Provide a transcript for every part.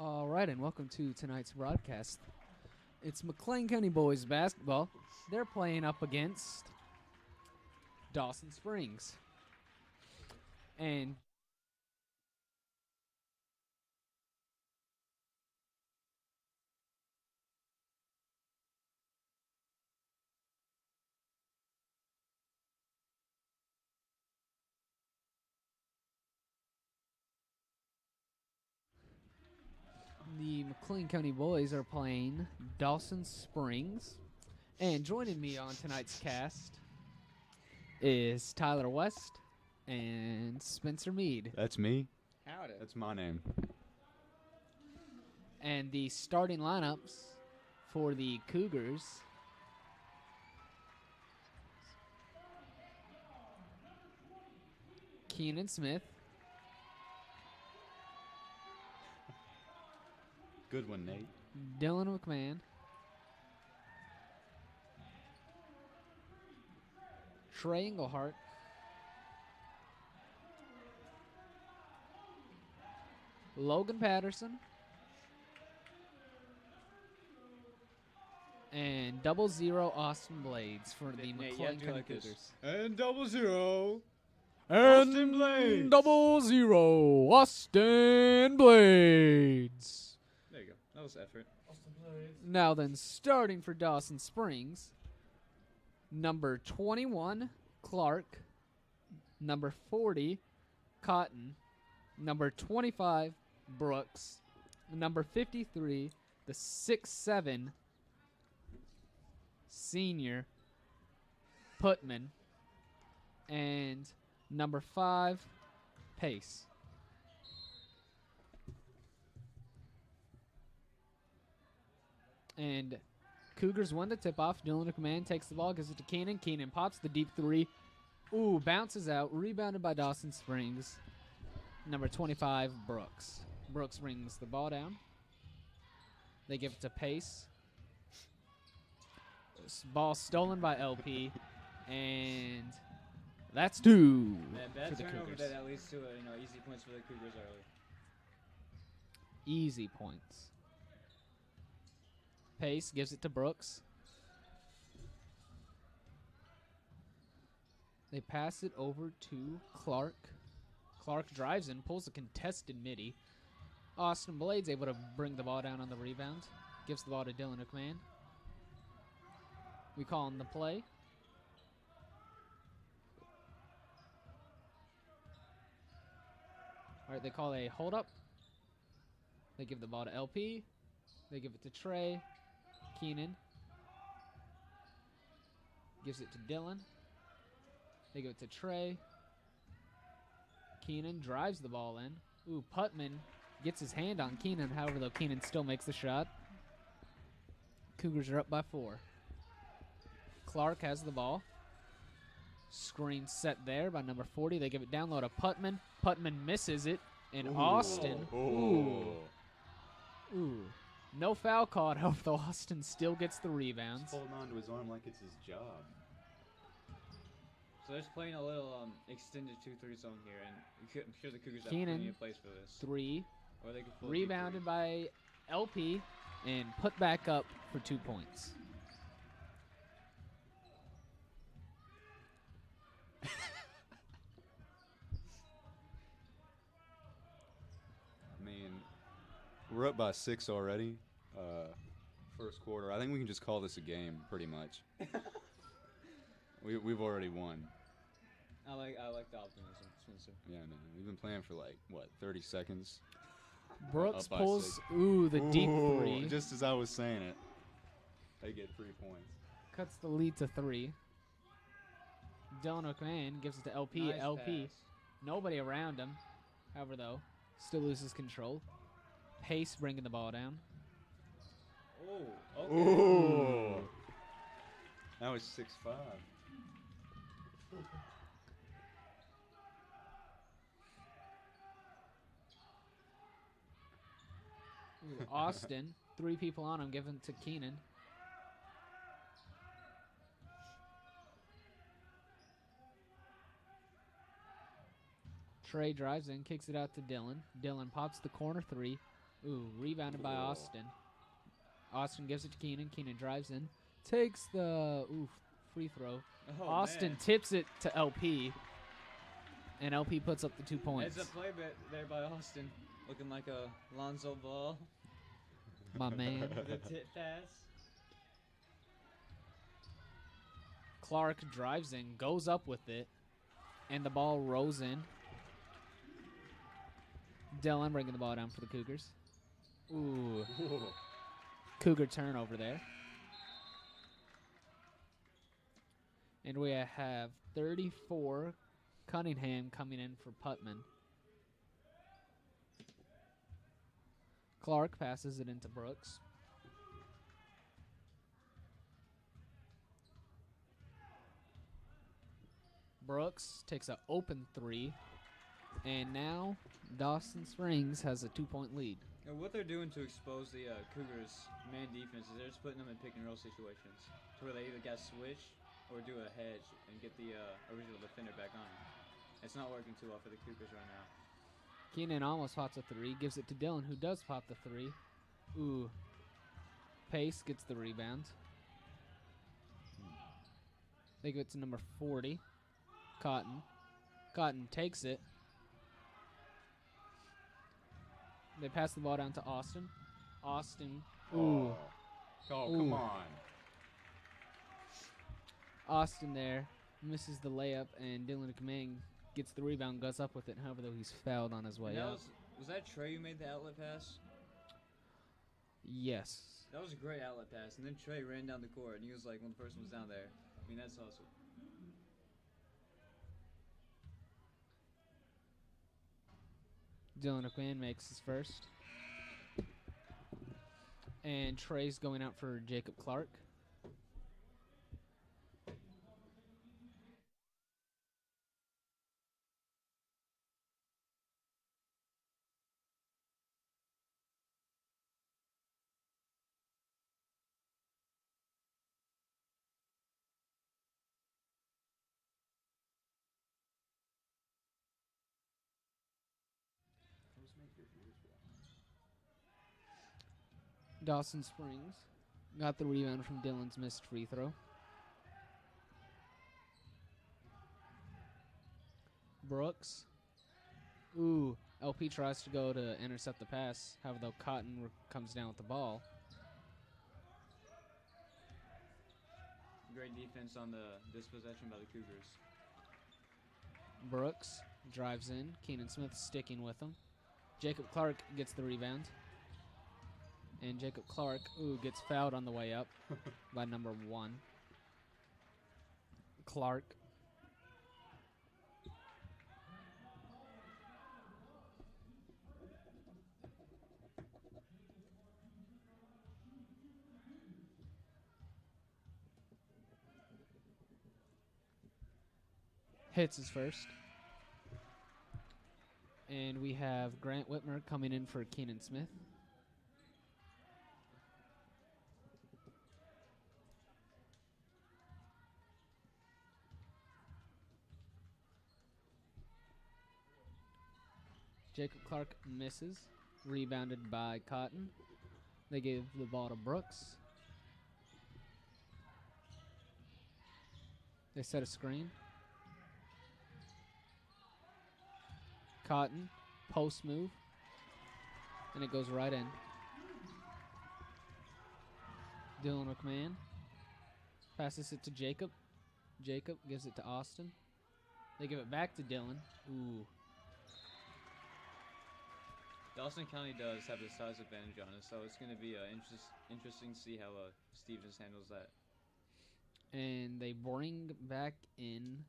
All right, and welcome to tonight's broadcast. It's McLean County boys basketball. They're playing up against Dawson Springs. And the McLean County boys are playing Dawson Springs. And joining me on tonight's cast is Tyler West and Spencer Mead. That's me. Howdy. That's my name. And the starting lineups for the Cougars Keenan Smith, Good one, Nate. Dylan McMahon, Trey Englehart, Logan Patterson, and 00 Austin Blades for the Nate, you McLean have to do County like this. Cougars. And 00. And Austin Blades. 00 Austin Blades. There you go. That was effort. Now then, starting for Dawson Springs, number 21, Clark, number 40, Cotton, number 25, Brooks, number 53, the 6'7", senior, Putman, and number 5, Pace. And Cougars win the tip-off. Dylan McMahon takes the ball, gives it to Keenan. Keenan pops the deep three. Ooh, bounces out. Rebounded by Dawson Springs. Number 25, Brooks. Brooks brings the ball down. They give it to Pace. This ball stolen by LP. And that's two That for bad the turnover Cougars. that leads to easy points for the Cougars early. Easy points. Pace gives it to Brooks. They pass it over to Clark. Clark drives in, pulls a contested midi. Austin Blades able to bring the ball down on the rebound. Gives the ball to Dylan McMahon. We call him the play. All right, they call a hold up. They give the ball to LP. They give it to Trey. Keenan gives it to Dylan. They give it to Trey. Keenan drives the ball in. Ooh, Putman gets his hand on Keenan. However, though, Keenan still makes the shot. Cougars are up by 4. Clark has the ball. Screen set there by number 40. They give it down low to Putman. Putman misses it. And Austin. Ooh. No foul called, however, though Austin still gets the rebounds. He's holding on to his arm like it's his job. So they're just playing a little extended 2-3 zone here, and I'm sure the Cougars have Keenan, plenty of plays for this. 3. Or they could pull a Rebounded deep by LP and put back up for 2 points. I mean, we're up by 6 already. First quarter. I think we can just call this a game, pretty much. We've already won. I like the optimism, Spencer. Yeah, no. We've been playing for like, what, 30 seconds? Brooks Up by pulls, 6. the deep 3. Just as I was saying it. They get 3 points. Cuts the lead to 3. Dylan McMahon gives it to LP. Nice LP, pass. nobody around him. However, though, still loses control. Pace bringing the ball down. Oh, okay. Ooh. That was 6-5. Ooh, Austin, 3 people on him, given to Keenan. Trey drives in, kicks it out to Dylan. Dylan pops the corner 3. Ooh, rebounded by Whoa. Austin. Austin gives it to Keenan. Keenan drives in. Takes the free throw. Oh, Austin man. tips it to LP. And LP puts up the 2 points. It's a play there by Austin. Looking like a Lonzo Ball. My man. The tit pass. Clark drives in, goes up with it, and the ball rolls in. Dylan bringing the ball down for the Cougars. Ooh. Cougar turnover there. And we have 34 Cunningham coming in for Putman. Clark passes it into Brooks. Brooks takes an open 3. And now Dawson Springs has a 2-point lead. And what they're doing to expose the Cougars' man defense is they're just putting them in pick and roll situations to where they either got switch or do a hedge and get the original defender back on. It's not working too well for the Cougars right now. Keenan almost pops a 3, gives it to Dylan, who does pop the 3. Ooh. Pace gets the rebound. They give it to number 40, Cotton. Cotton takes it. They pass the ball down to Austin. Austin. Ooh. Oh, Ooh. come on. Austin there misses the layup, and Dylan Kamang gets the rebound, goes up with it. However, though, he's fouled on his way And that out. was that Trey who made the outlet pass? Yes. That was a great outlet pass, and then Trey ran down the court, and he was like, when the person was down there. I mean, that's awesome. Dylan McLean makes his first. And Trey's going out for Jacob Clark. Dawson Springs got the rebound from Dylan's missed free throw. Brooks. Ooh, LP tries to go to intercept the pass. However, though, Cotton comes down with the ball. Great defense on this possession by the Cougars. Brooks drives in. Keenan Smith sticking with him. Jacob Clark gets the rebound. And Jacob Clark, gets fouled on the way up by number 1. Clark. Hits his first. And we have Grant Whitmer coming in for Keenan Smith. Jacob Clark misses. Rebounded by Cotton. They give the ball to Brooks. They set a screen. Cotton, post move. And it goes right in. Dylan McMahon passes it to Jacob. Jacob gives it to Austin. They give it back to Dylan. Ooh. Dawson County does have the size advantage on us, so it's going to be interesting to see how Stevens handles that. And they bring back in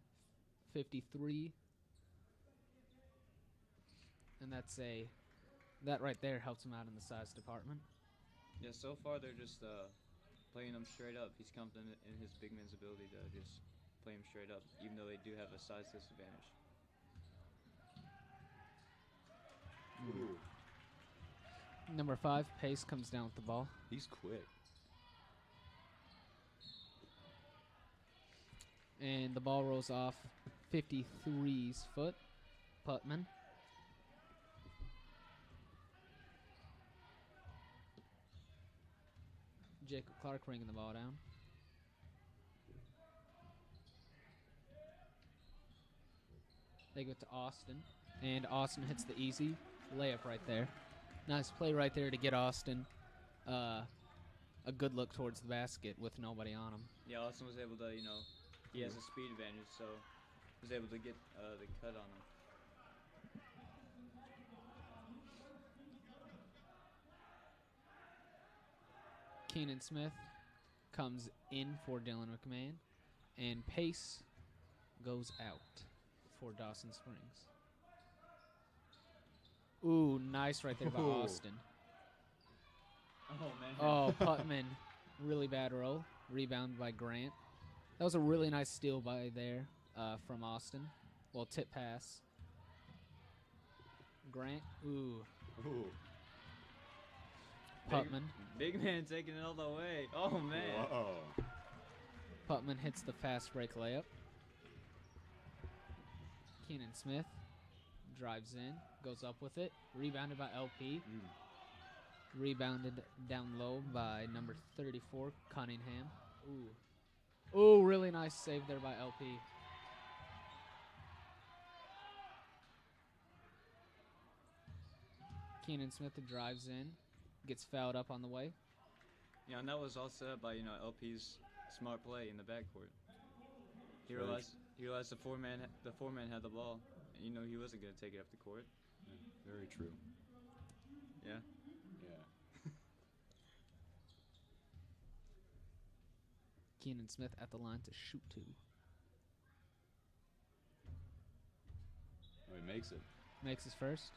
53. And that right there helps him out in the size department. Yeah, so far they're just playing him straight up. He's confident in his big man's ability to just play him straight up, even though they do have a size disadvantage. Ooh. Number 5, Pace comes down with the ball. He's quick. And the ball rolls off 53's foot. Putman. Jacob Clark ringing the ball down. They give it to Austin, and Austin hits the easy layup right there. Nice play right there to get Austin a good look towards the basket with nobody on him. Yeah, Austin was able to, he has a speed advantage, so was able to get the cut on him. Keenan Smith comes in for Dylan McMahon, and Pace goes out for Dawson Springs. Ooh, nice right there by Ooh. Austin. Oh, man. Oh, Putman, really bad roll. Rebound by Grant. That was a really nice steal by there from Austin. Well, tip pass. Grant, ooh. Ooh. Putman. Big man taking it all the way. Oh, man. Whoa. Putman hits the fast break layup. Keenan Smith drives in, goes up with it. Rebounded by LP. Rebounded down low by number 34, Cunningham. Ooh. Ooh, really nice save there by LP. Keenan Smith drives in, gets fouled up on the way. Yeah, and that was all set up by, LP's smart play in the backcourt. He Right. realized the four man had the ball, and he wasn't going to take it up the court. Yeah, very true. Yeah. Yeah. Keenan Smith at the line to shoot two. Oh, he makes it. Makes his first.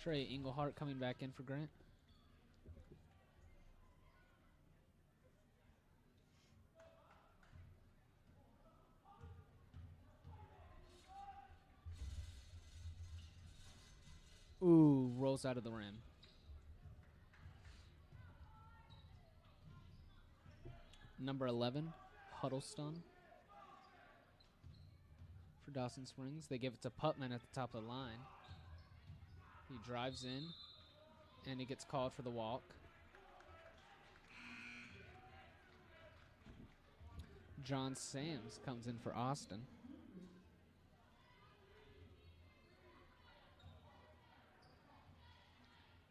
Trey Englehart coming back in for Grant. Ooh, rolls out of the rim. Number 11, Huddleston for Dawson Springs. They give it to Putman at the top of the line. He drives in, and he gets called for the walk. John Sams comes in for Austin.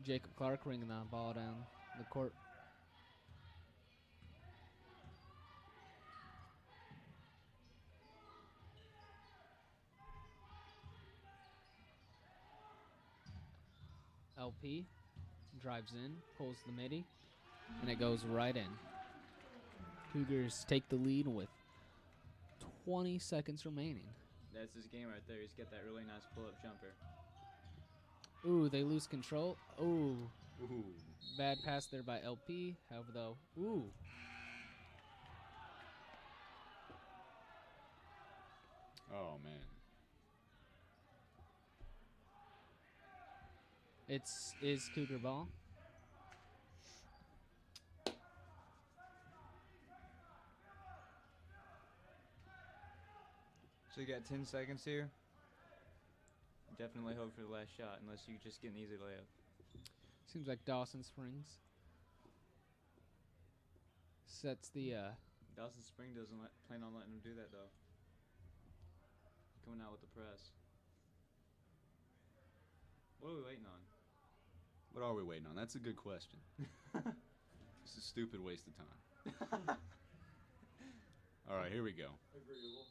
Jacob Clark ringing the ball down the court. LP drives in, pulls the midi, and it goes right in. Cougars take the lead with 20 seconds remaining. That's his game right there. He's got that really nice pull-up jumper. Ooh, they lose control. Ooh, Ooh. bad pass there by LP. However, though, ooh. Oh, man. Is Cougar ball. So you got 10 seconds here. Definitely hope for the last shot, unless you just get an easy layup. Seems like Dawson Springs sets the Dawson Spring doesn't plan on letting him do that, though. Coming out with the press. What are we waiting on? What are we waiting on? That's a good question. It's a stupid waste of time. All right, here we go. Agreeable.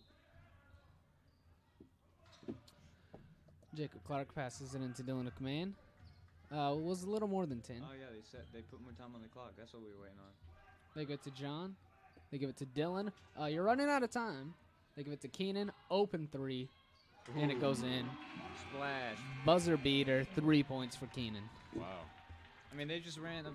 Jacob Clark passes it into Dylan McMahon. Was a little more than 10. Oh, yeah, they put more time on the clock. That's what we were waiting on. They give it to John. They give it to Dylan. You're running out of time. They give it to Keenan. Open three. And it goes in. Splash. Buzzer beater. 3 points for Keenan. Wow. I mean, they just ran a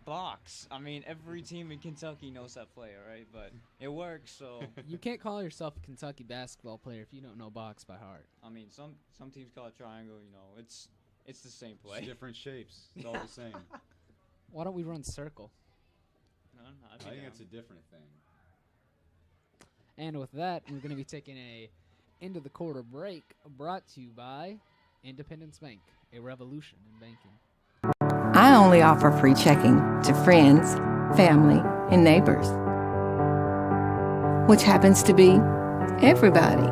box. I mean, every team in Kentucky knows that play, all right? But it works, so. You can't call yourself a Kentucky basketball player if you don't know box by heart. I mean, some teams call it triangle, It's the same play. It's different shapes. It's all the same. Why don't we run circle? No, I think it's a different thing. And with that, we're going to be taking a end of the quarter break brought to you by Independence Bank, a revolution in banking. I only offer free checking to friends family, and neighbors, which happens to be everybody.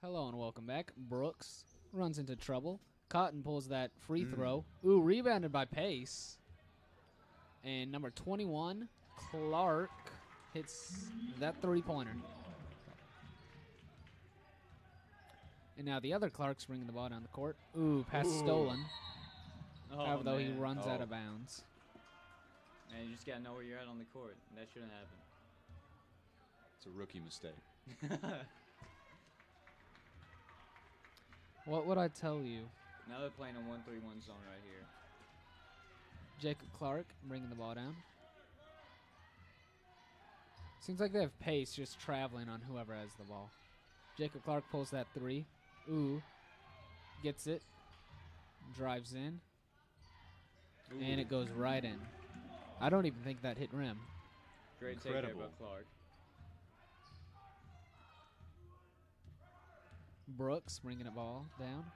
Hello and welcome back. Brooks runs into trouble. Cotton pulls that free throw. Ooh, rebounded by Pace. And number 21, Clark, hits that three-pointer. And now the other Clark's bringing the ball down the court. Ooh, pass stolen. Oh, Though he man. runs out of bounds. Man, you just got to know where you're at on the court. That shouldn't happen. It's a rookie mistake. What would I tell you? Now they're playing a 1-3-1 zone right here. Jacob Clark bringing the ball down. Seems like they have Pace just traveling on whoever has the ball. Jacob Clark pulls that three. Ooh. Gets it. Drives in. Ooh. And it goes right in. I don't even think that hit rim. Great take there Incredible. by Clark. Brooks bringing the ball down.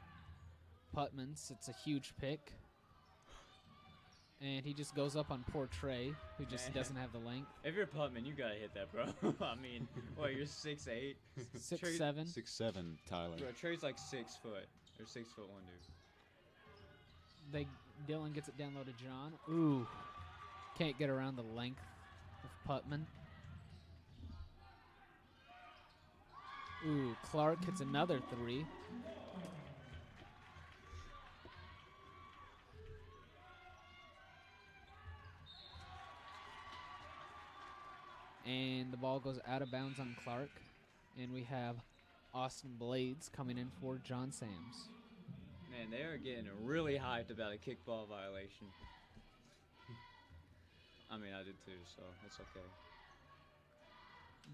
Putman sits a huge pick. And he just goes up on poor Trey, who just doesn't have the length. If you're Putman, you got to hit that, bro. I mean, what, you're 6'8"? 6'7". 6'7", Tyler. Bro, Trey's like 6 foot. Or 6'1", dude. Dylan gets it down low to John. Ooh. Can't get around the length of Putman. Ooh, Clark hits another three. And the ball goes out of bounds on Clark. And we have Austin Blades coming in for John Sams. Man, they are getting really hyped about a kickball violation. I mean, I did too, so it's okay.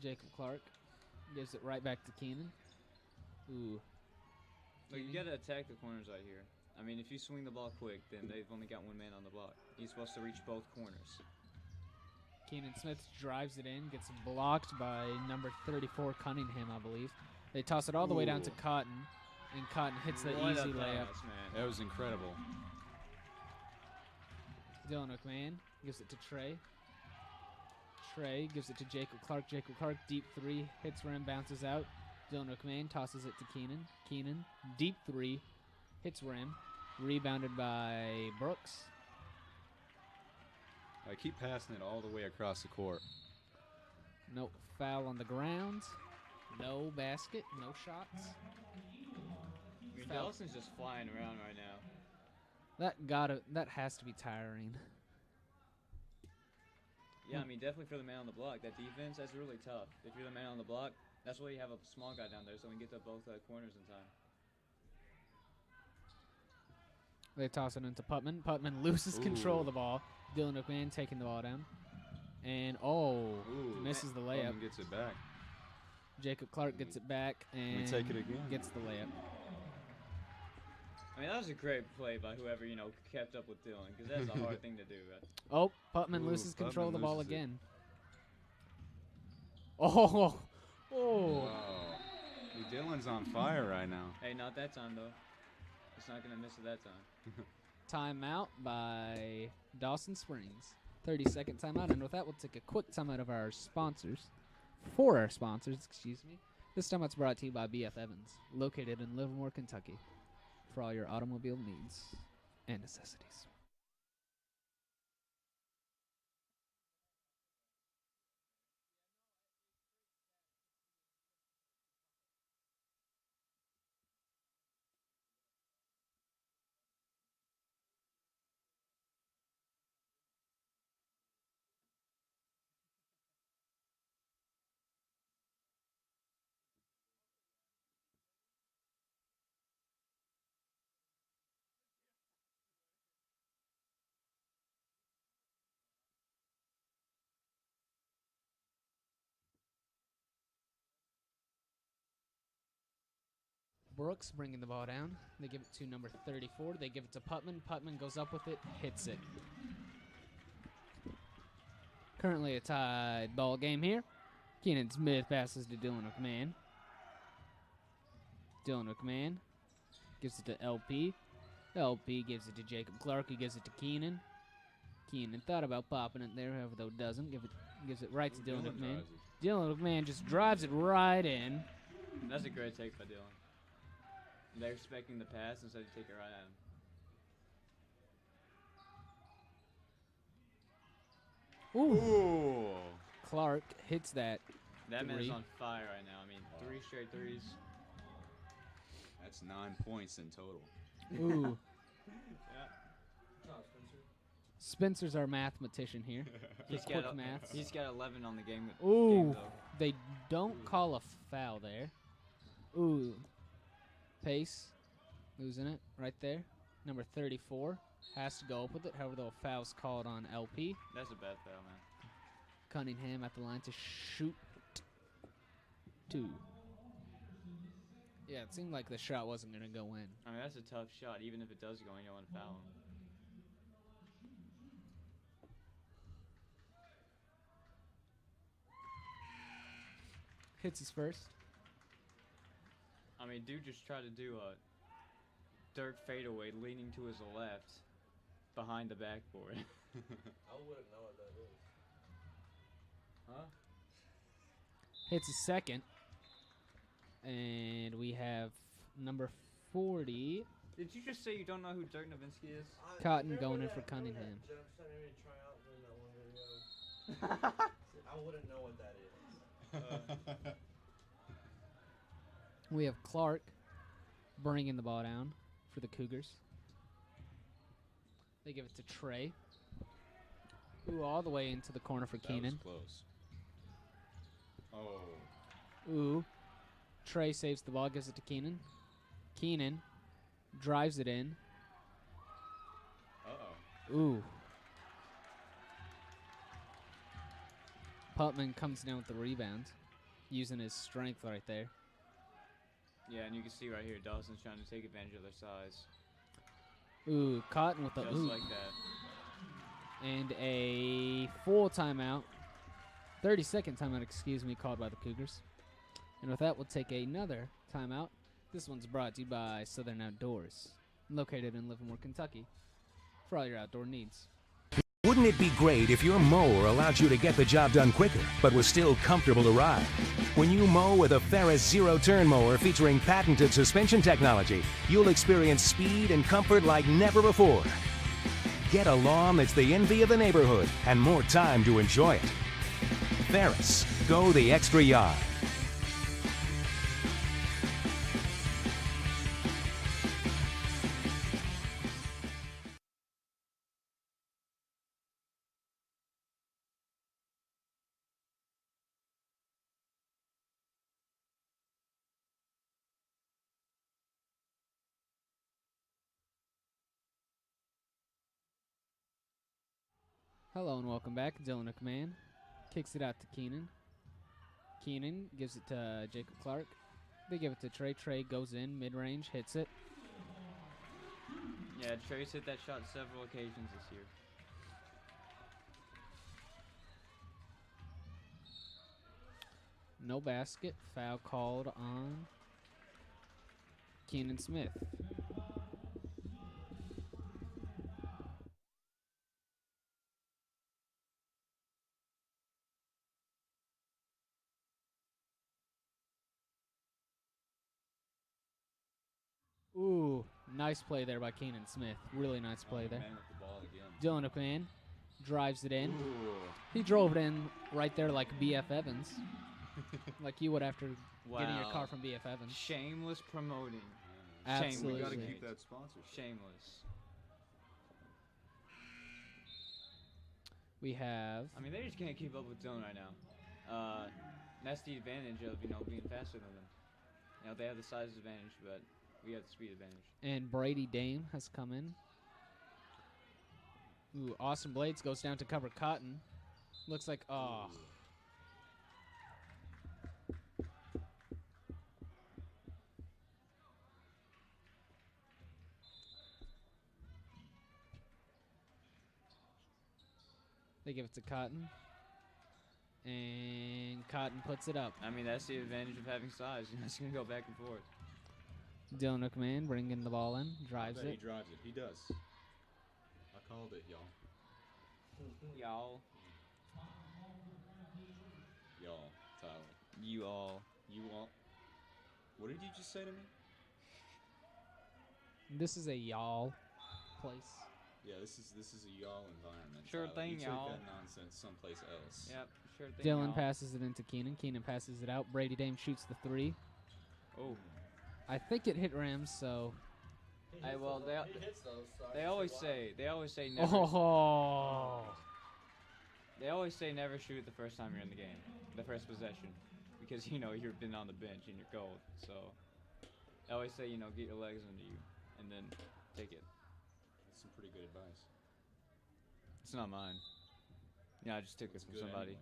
Jacob Clark gives it right back to Keenan. Ooh. Look, you gotta attack the corners right here. I mean, if you swing the ball quick, then they've only got one man on the block. He's supposed to reach both corners. Keenan Smith drives it in, gets blocked by number 34 Cunningham, I believe. They toss it all the way down to Cotton, and Cotton hits the What a easy pass, layup. man. That was incredible. Dylan McLean gives it to Trey. Trey gives it to Jacob Clark. Jacob Clark, deep three, hits rim, bounces out. Dylan McMahon tosses it to Keenan. Keenan, deep three, hits rim, rebounded by Brooks. I keep passing it all the way across the court. No foul on the ground. No basket, no shots. I mean, Foul. Dawson's just flying around right now. That has to be tiring. Yeah, I mean, definitely for the man on the block. That defense, that's really tough. If you're the man on the block, that's why you have a small guy down there, so we can get to both corners in time. They toss it into Putman. Putman loses control of the ball. Dylan McMahon taking the ball down. And, misses the layup. Button gets it back. Jacob Clark gets it back and take it again. gets the layup. I mean, that was a great play by whoever, kept up with Dylan, because that's a hard thing to do, right? Oh, Putman Ooh, loses control of the Putman ball loses it. again. Oh. Wow. Hey, Dylan's on fire right now. Hey, not that time, though. It's not going to miss it that time. Timeout by Dawson Springs. 30-second timeout. And with that, we'll take a quick timeout of our sponsors. For our sponsors, excuse me. This timeout's brought to you by BF Evans, located in Livermore, Kentucky, for all your automobile needs and necessities. Brooks bringing the ball down. They give it to number 34. They give it to Putman. Putman goes up with it, hits it. Currently a tied ball game here. Keenan Smith passes to Dylan McMahon. Dylan McMahon gives it to LP. LP gives it to Jacob Clark. He gives it to Keenan. Keenan thought about popping it there, however, though doesn't. Gives it right to Dylan McMahon. Dylan McMahon just drives it right in. That's a great take by Dylan. They're expecting the pass instead of take it right at him. Ooh. Clark hits that. That three. man's on fire right now. I mean, 3 straight threes. That's 9 points in total. Ooh. Yeah. Spencer's our mathematician here. He's quick got maths. He's got 11 on the game. Ooh. Game, though. They don't call a foul there. Ooh. Pace. Losing it right there. Number 34 has to go up with it. However, though, a foul's called on LP. That's a bad foul, man. Cunningham at the line to shoot 2. Yeah, it seemed like the shot wasn't going to go in. I mean, that's a tough shot. Even if it does go in, you don't want to foul him. Hits his first. I mean, dude just tried to do a Dirk fadeaway leaning to his left behind the backboard. I wouldn't know what that is. Huh? Hits his second. And we have number 40. Did you just say you don't know who Dirk Nowitzki is? Cotton going in for Cunningham. Jeff sent me tryouts in that one video. I wouldn't know what that is. We have Clark bringing the ball down for the Cougars. They give it to Trey. Ooh, all the way into the corner for Keenan. That was close. Oh. Ooh. Trey saves the ball, gives it to Keenan. Keenan drives it in. Uh-oh. Ooh. Putman comes down with the rebound, using his strength right there. Yeah, and you can see right here, Dawson's trying to take advantage of their size. Ooh, Cotton with the Just ooh. like that. And a full timeout. 30-second timeout, excuse me, called by the Cougars. And with that, we'll take another timeout. This one's brought to you by Southern Outdoors, located in Livermore, Kentucky, for all your outdoor needs. Wouldn't it be great if your mower allowed you to get the job done quicker, but was still comfortable to ride? When you mow with a Ferris zero-turn mower featuring patented suspension technology, you'll experience speed and comfort like never before. Get a lawn that's the envy of the neighborhood and more time to enjoy it. Ferris, go the extra yard. Hello and welcome back. Dylan McMahon kicks it out to Keenan. Keenan gives it to Jacob Clark. They give it to Trey. Trey goes in, mid-range, hits it. Yeah, Trey's hit that shot several occasions this year. No basket. Foul called on Keenan Smith. Ooh, nice play there by Keenan Smith. Really nice play there. Man with the ball again. Dylan McMahon drives it in. Ooh. He drove it in right there like B.F. Evans. Like you would after getting your Wow. car from B.F. Evans. Shameless promoting. Absolutely. We got to Shameless. keep that sponsorship. Shameless. We have I mean, they just can't keep up with Dylan right now. That's the advantage of, being faster than them. They have the size advantage, but we have the speed advantage. and Brady Dame has come in. Ooh, Austin Blades goes down to cover Cotton. Looks like give it to Cotton. And Cotton puts it up. I mean, that's the advantage of having size. You're just going to go back and forth. Dylan McMahon bringing the ball in, drives He it. drives it. He does. I called it, y'all. Y'all. Y'all, Tyler. You all. You all. What did you just say to me? This is a y'all place. Yeah, this is a y'all environment. Sure Tyler. thing, you y'all. Took that nonsense someplace else. Yep, sure thing. Dylan y'all. passes it into Keenan. Keenan passes it out. Brady Dame shoots the 3. Oh. I think it hit Rams, so. Hey, well, He hits those. So I they can always see why. say never. Oh. They always say never shoot the first time you're in the game, the first possession, because you've been on the bench and you're cold. So they always say get your legs under you and then take it. That's some pretty good advice. It's not mine. Yeah, I just took It's it from good somebody.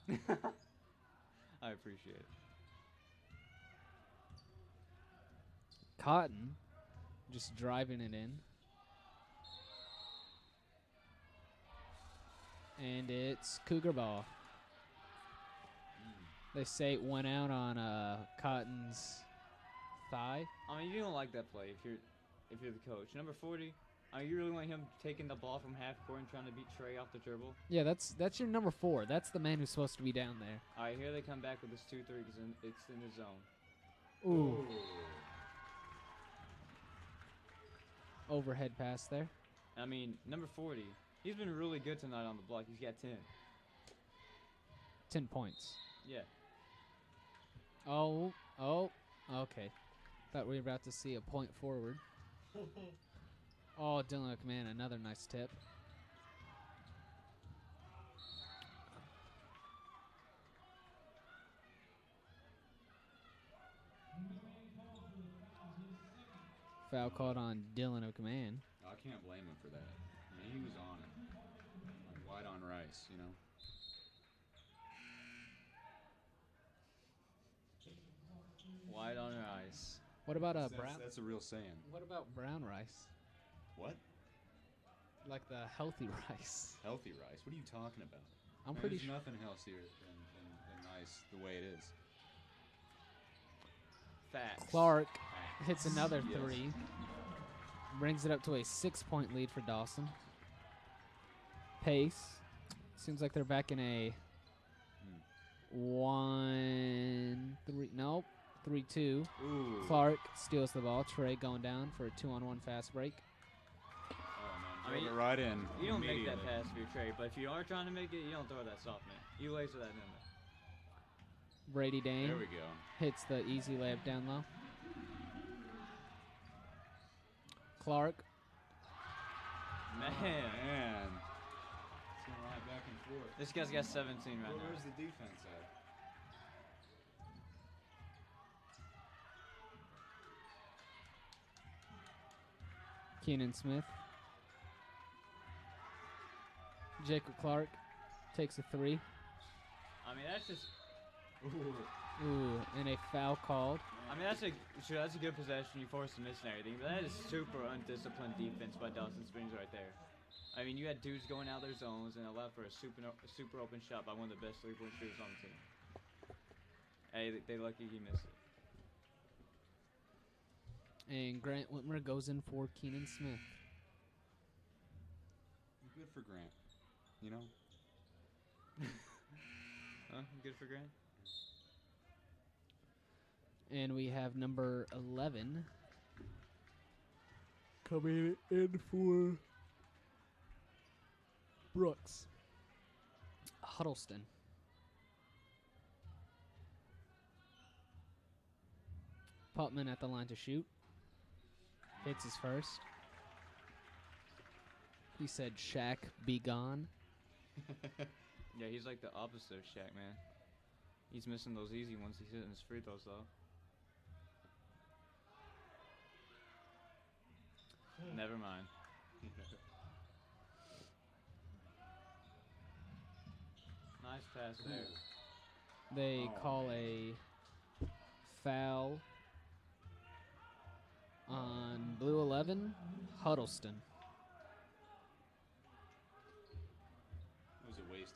anyway. I appreciate it. Cotton just driving it in. And it's Cougar ball. They say it went out on Cotton's thigh. I mean, you don't like that play if you're the coach. Number 40. I mean, you really want him taking the ball from half court and trying to beat Trey off the dribble? Yeah, that's your number 4. That's the man who's supposed to be down there. All right, here they come back with this 2-3 because it's in the zone. Ooh. Overhead pass there. I mean, number 40. He's been really good tonight on the block. He's got 10. 10 points. Yeah. Oh, okay. Thought we were about to see a point forward. Oh, Dylan McMahon, another nice tip. Foul called on Dylan McMahon. I can't blame him for that. I mean, he was on it. Like white on rice, Wide on ice. What about That's, that's a real saying. What about brown rice? What? Like the healthy rice. Healthy rice? What are you talking about? I'm Man, pretty there's sure. nothing healthier than rice the way it is. Facts. Clark hits Facts. another Yes. 3. Brings it up to a 6-point lead for Dawson. Pace. Seems like they're back in a 1-3. Nope. 3-2. Ooh. Clark steals the ball. Trey going down for a 2-on-1 fast break. Oh, I man. mean, Drove it right in. You don't make that immediately. pass for your trade, but if you are trying to make it, you don't throw that soft, man. You laser that in there. Brady Dane There we go. hits the easy layup down low. Clark. Man. Oh, man. It's going right back and forth. This guy's got 17 right Well, now. where's the defense at? Keenan Smith. Jacob Clark takes a 3. I mean, that's just. Ooh, and a foul called. I mean, that's a good possession. You forced a miss and everything, but that is super undisciplined defense by Dawson Springs right there. I mean, you had dudes going out their zones and allowed for a super open shot by one of the best three-point shooters on the team. Hey, they lucky he missed it. And Grant Whitmer goes in for Keenan Smith. Good for Grant. You know? Huh? Good for Grant. And we have number 11 coming in for Brooks. Huddleston. Putman at the line to shoot. Hits his first. He said, Shaq, be gone. Yeah, he's like the opposite of Shaq, man. He's missing those easy ones. He's hitting his free throws, though. Never mind. Nice pass there. They Oh, call man. a foul on Blue 11, Huddleston. It was a waste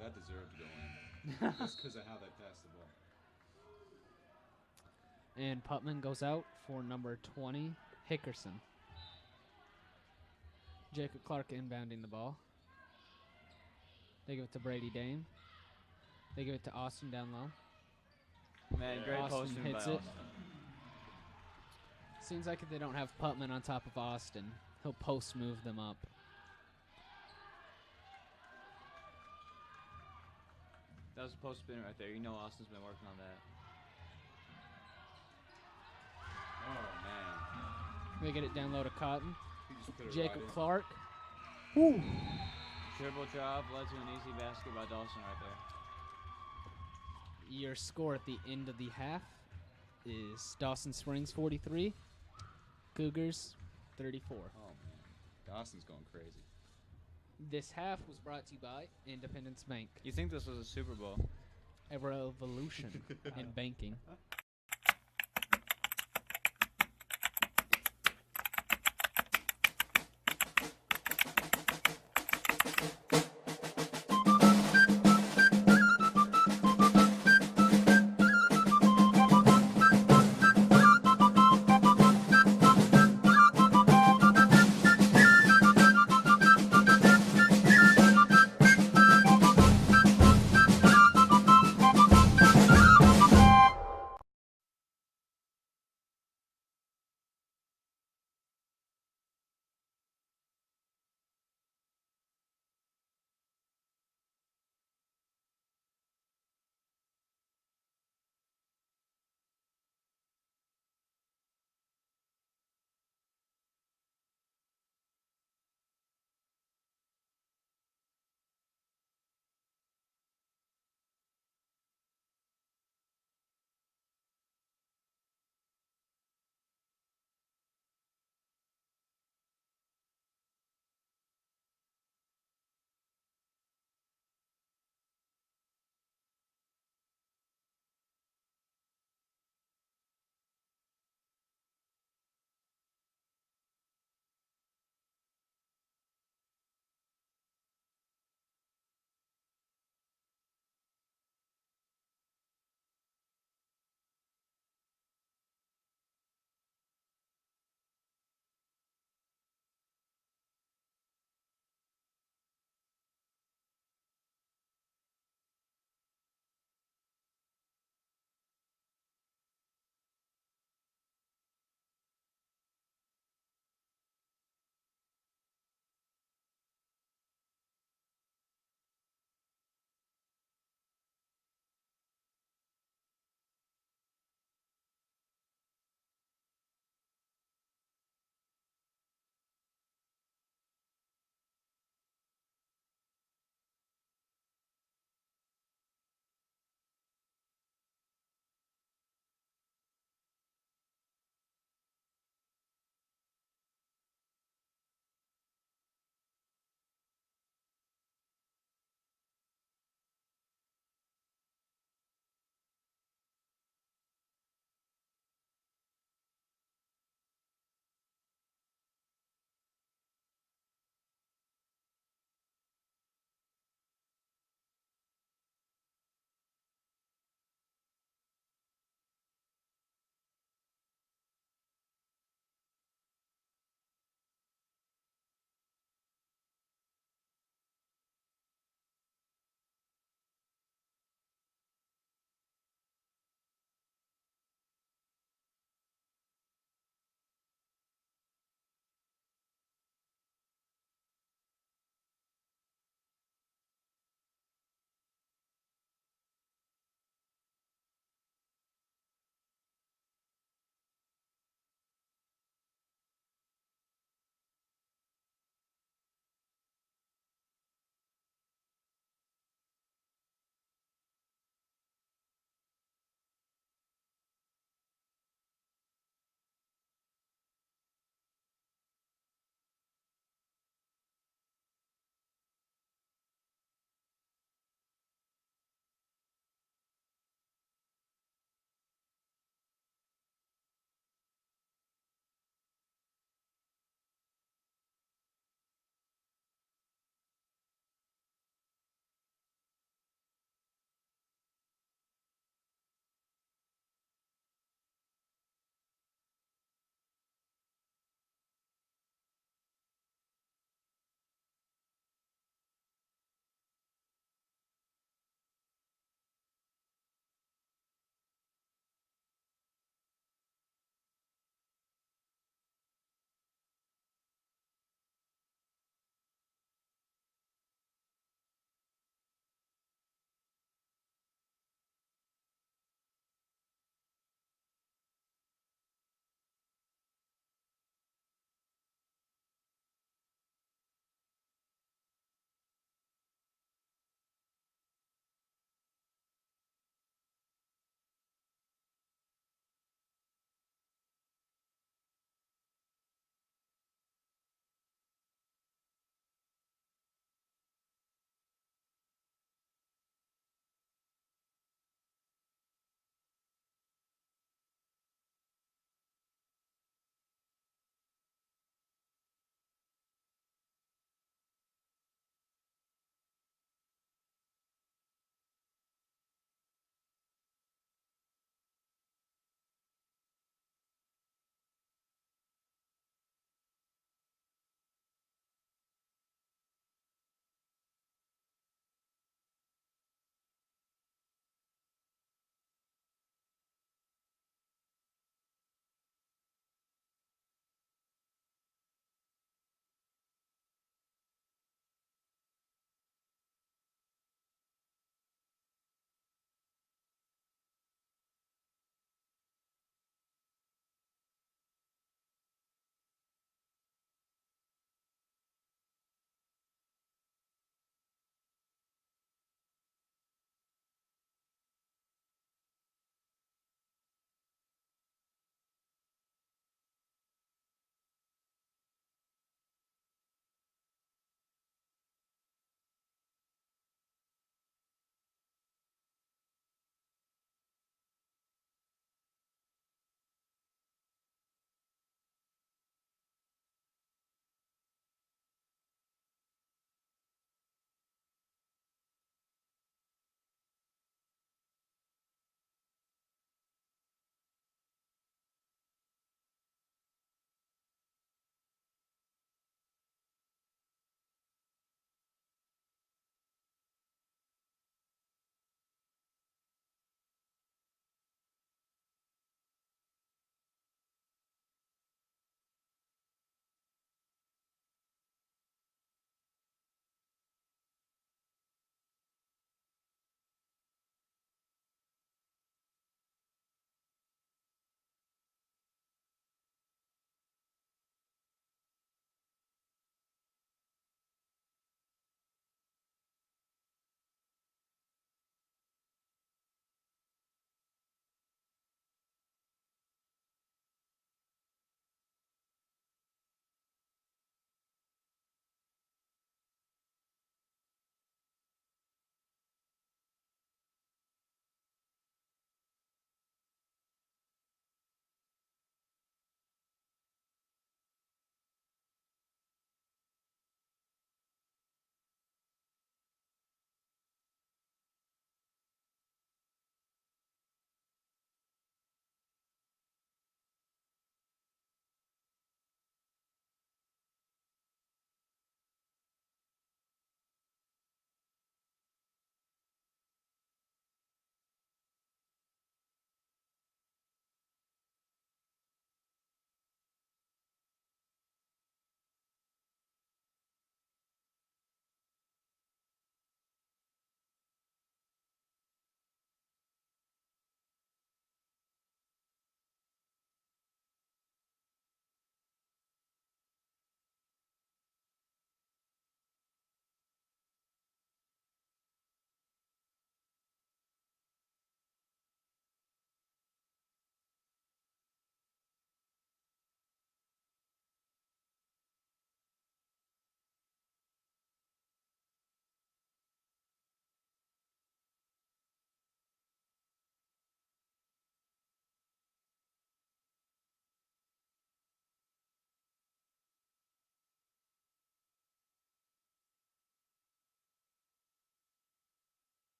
That deserved to go in. Just because of how they passed the ball. And Putman goes out for number 20, Hickerson. Jacob Clark inbounding the ball. They give it to Brady Dame. They give it to Austin down low. Man, great Austin posting by hits it. Austin. Seems like if they don't have Putman on top of Austin, he'll post move them up. That was a post spin right there. You know Austin's been working on that. Oh, man. They get it down low to Cotton. He just put it Jacob right in. Clark. Dribble job led to an easy basket by Dawson right there. Your score at the end of the half is Dawson Springs 43, Cougars 34. Oh, man. Dawson's going crazy. This half was brought to you by Independence Bank, You think this was a Super Bowl? a revolution in banking.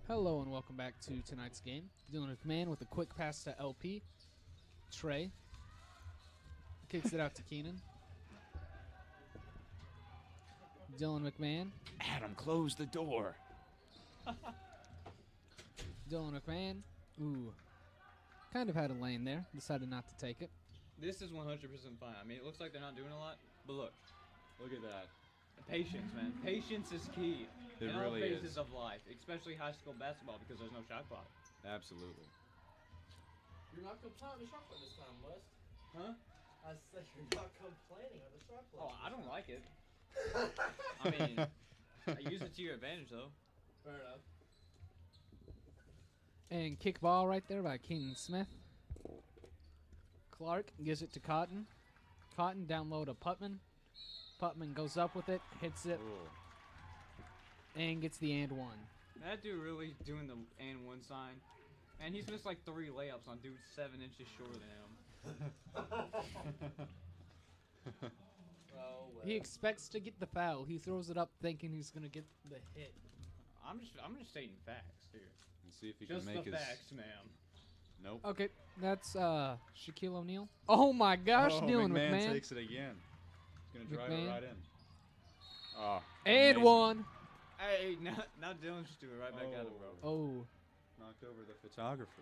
Hello and welcome back to tonight's game. Dylan McMahon with a quick pass to LP. Trey kicks it out to Keenan. Dylan McMahon. Adam, close the door. Dylan McMahon. Ooh. Kind of had a lane there. Decided not to take it. This is 100% fine. I mean, it looks like they're not doing a lot, but look. Look at that. Patience, man. Patience is key. It in all really phases is. of life, especially high school basketball because there's no shot clock. Absolutely. You're not complaining on the shot clock this time, West. Huh? I said you're not complaining on the shot clock. Oh, I don't like it. I mean, I use it to your advantage, though. Fair enough. And kick ball right there by Keenan Smith. Clark gives it to Cotton. Cotton down low to Putman. Putman goes up with it, hits it, and gets the and one. That dude really doing the and one sign. And he's missed like 3 layups on dudes 7 inches shorter than him. Oh, well. He expects to get the foul. He throws it up thinking he's going to get the hit. I'm just stating facts here. Let's see if he Just can make the his. facts, ma'am. Nope. Okay, that's Shaquille O'Neal. Oh my gosh, Dylan McMahon. takes it again. He's gonna drive McMahon. it right in. Oh. And amazing. one. Hey, now Dylan just do it right back at him, bro. Oh. Knocked over the photographer.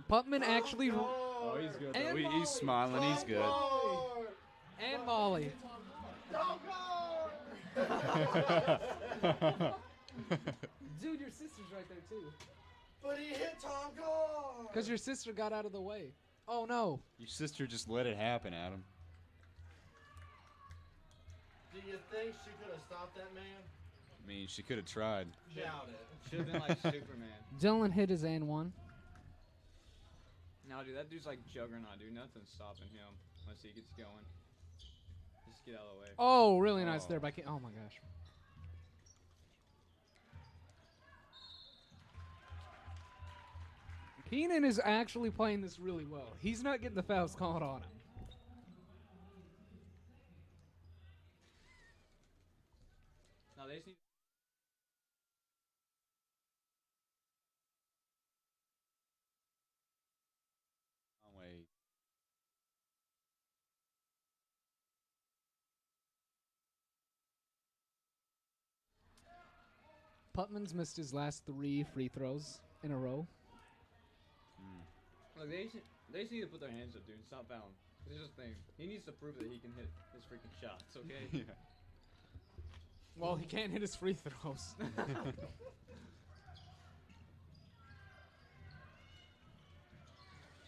Putman actually. Oh, he's good. And Though. He's Molly. smiling. He's good. And Molly. Dude, your sister's right there too. But he hit Tom Gar. Because your sister got out of the way. Oh no. Your sister just let it happen, Adam. Do you think she could have stopped that man? I mean, she could have tried. Doubt it. Should have been like Superman. Dylan hit his and one. No, dude, that dude's like Juggernaut, dude. Nothing's stopping him once he gets going. Just get out of the way. Oh, really nice Oh. there by Oh my gosh. Keenan is actually playing this really well. He's not getting the fouls called on him. No, they just need. Oh, wait. Putman's missed his last 3 free throws in a row. Look, they just need to put their hands up, dude, and stop fouling. This is the thing. He needs to prove that he can hit his freaking shots, okay? Yeah. Well, he can't hit his free throws.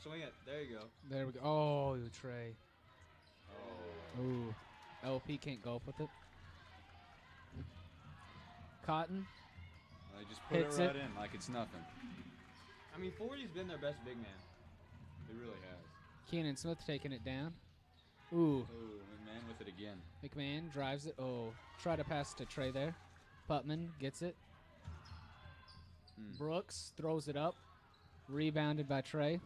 Swing it. There you go. There we go. Oh, Trey. Oh. Ooh. LP can't go up with it. Cotton. They just put Hits it right it. in like it's nothing. I mean, 40's been their best big man. It really has. Keenan Smith taking it down. Ooh. Oh, McMahon with it again. McMahon drives it. Oh. Try to pass to Trey there. Putman gets it. Brooks throws it up. Rebounded by Trey.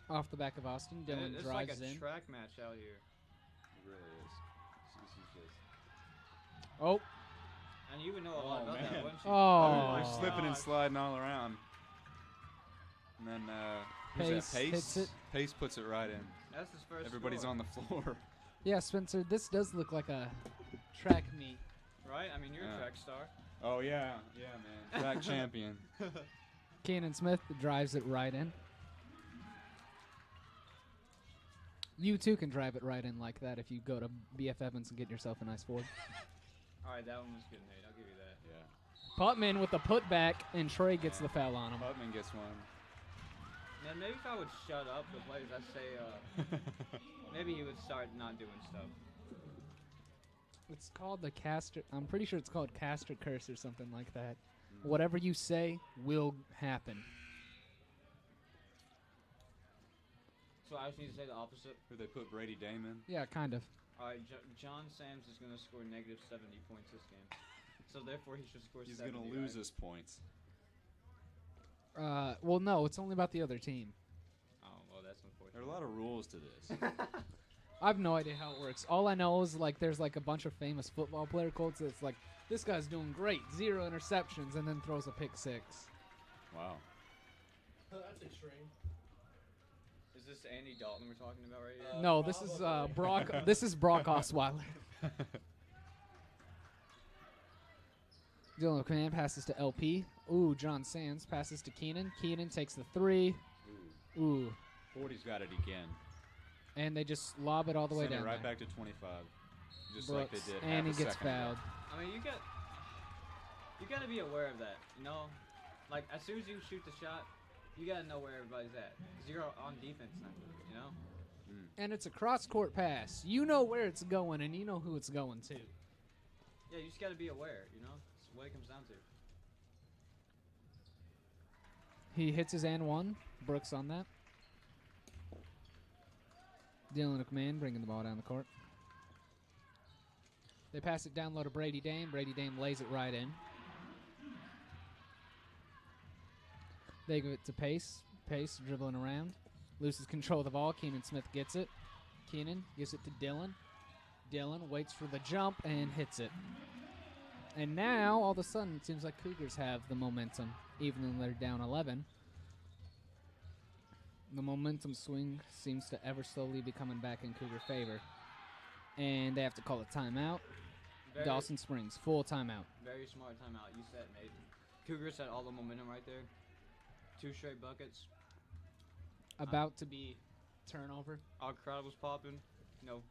Off the back of Austin. Dylan It's drives like a in. track match out here. It really is. This is just. Oh. And you would know a lot Oh, about that, man. wouldn't you? Oh. They're slipping and God. sliding all around. And then, who's Pace that? Pace? hits it. Pace puts it right in. That's his first Everybody's score, on the floor. Yeah, Spencer, this does look like a track meet. right? I mean, you're Yeah. a track star. Oh, yeah. Yeah, man. Track champion. Keenan Smith drives it right in. You too can drive it right in like that if you go to BF Evans and get yourself a nice Ford. All right, that one was good, Nate. I'll give you that. Yeah. Putman with the putback, and Trey gets the foul on him. Putman gets one. Man, maybe if I would shut up the players, I'd say, maybe he would start not doing stuff. It's called the caster. I'm pretty sure it's called caster curse or something like that. Whatever you say will happen. So I just need to say the opposite. Who they put Brady Damon? Yeah, kind of. All right, John Sams is going to score negative 70 points this game. So therefore, he should score He's 70. going to lose right? his points. Well, no, it's only about the other team. Oh, well, that's unfortunate. There are a lot of rules to this. I have no idea how it works. All I know is like there's like a bunch of famous football player quotes that's like, this guy's doing great, 0 interceptions, and then throws a pick 6. Wow. That's extreme. Is this Andy Dalton we're talking about right here? No, this is Brock. This is Brock Osweiler. Dylan McLean passes to LP. Ooh, John Sands passes to Keenan. Keenan takes the 3. Ooh. 40's got it again. And they just lob it all the way Send down it right there. back to 25. Just Brooks, like they did. and he half a gets second ago. fouled. I mean, you got to be aware of that, you know? Like, as soon as you shoot the shot, you got to know where everybody's at. 'Cause you're on defense now, you know? And it's a cross-court pass. You know where it's going, and you know who it's going to. Yeah, you just got to be aware, you know? That's what it comes down to. He hits his and 1. Brooks on that. Dylan McMahon bringing the ball down the court. They pass it down low to Brady Dame. Brady Dame lays it right in. They give it to Pace. Pace dribbling around. Loses control of the ball. Keenan Smith gets it. Keenan gives it to Dylan. Dylan waits for the jump and hits it. And now, all of a sudden, it seems like Cougars have the momentum, even though they're down 11. The momentum swing seems to ever slowly be coming back in Cougar favor. And they have to call a timeout. Dawson Springs, full timeout. Very smart timeout. You said, Nate. Cougars had all the momentum right there. 2 straight buckets. About to be turnover. Our crowd was popping. You know,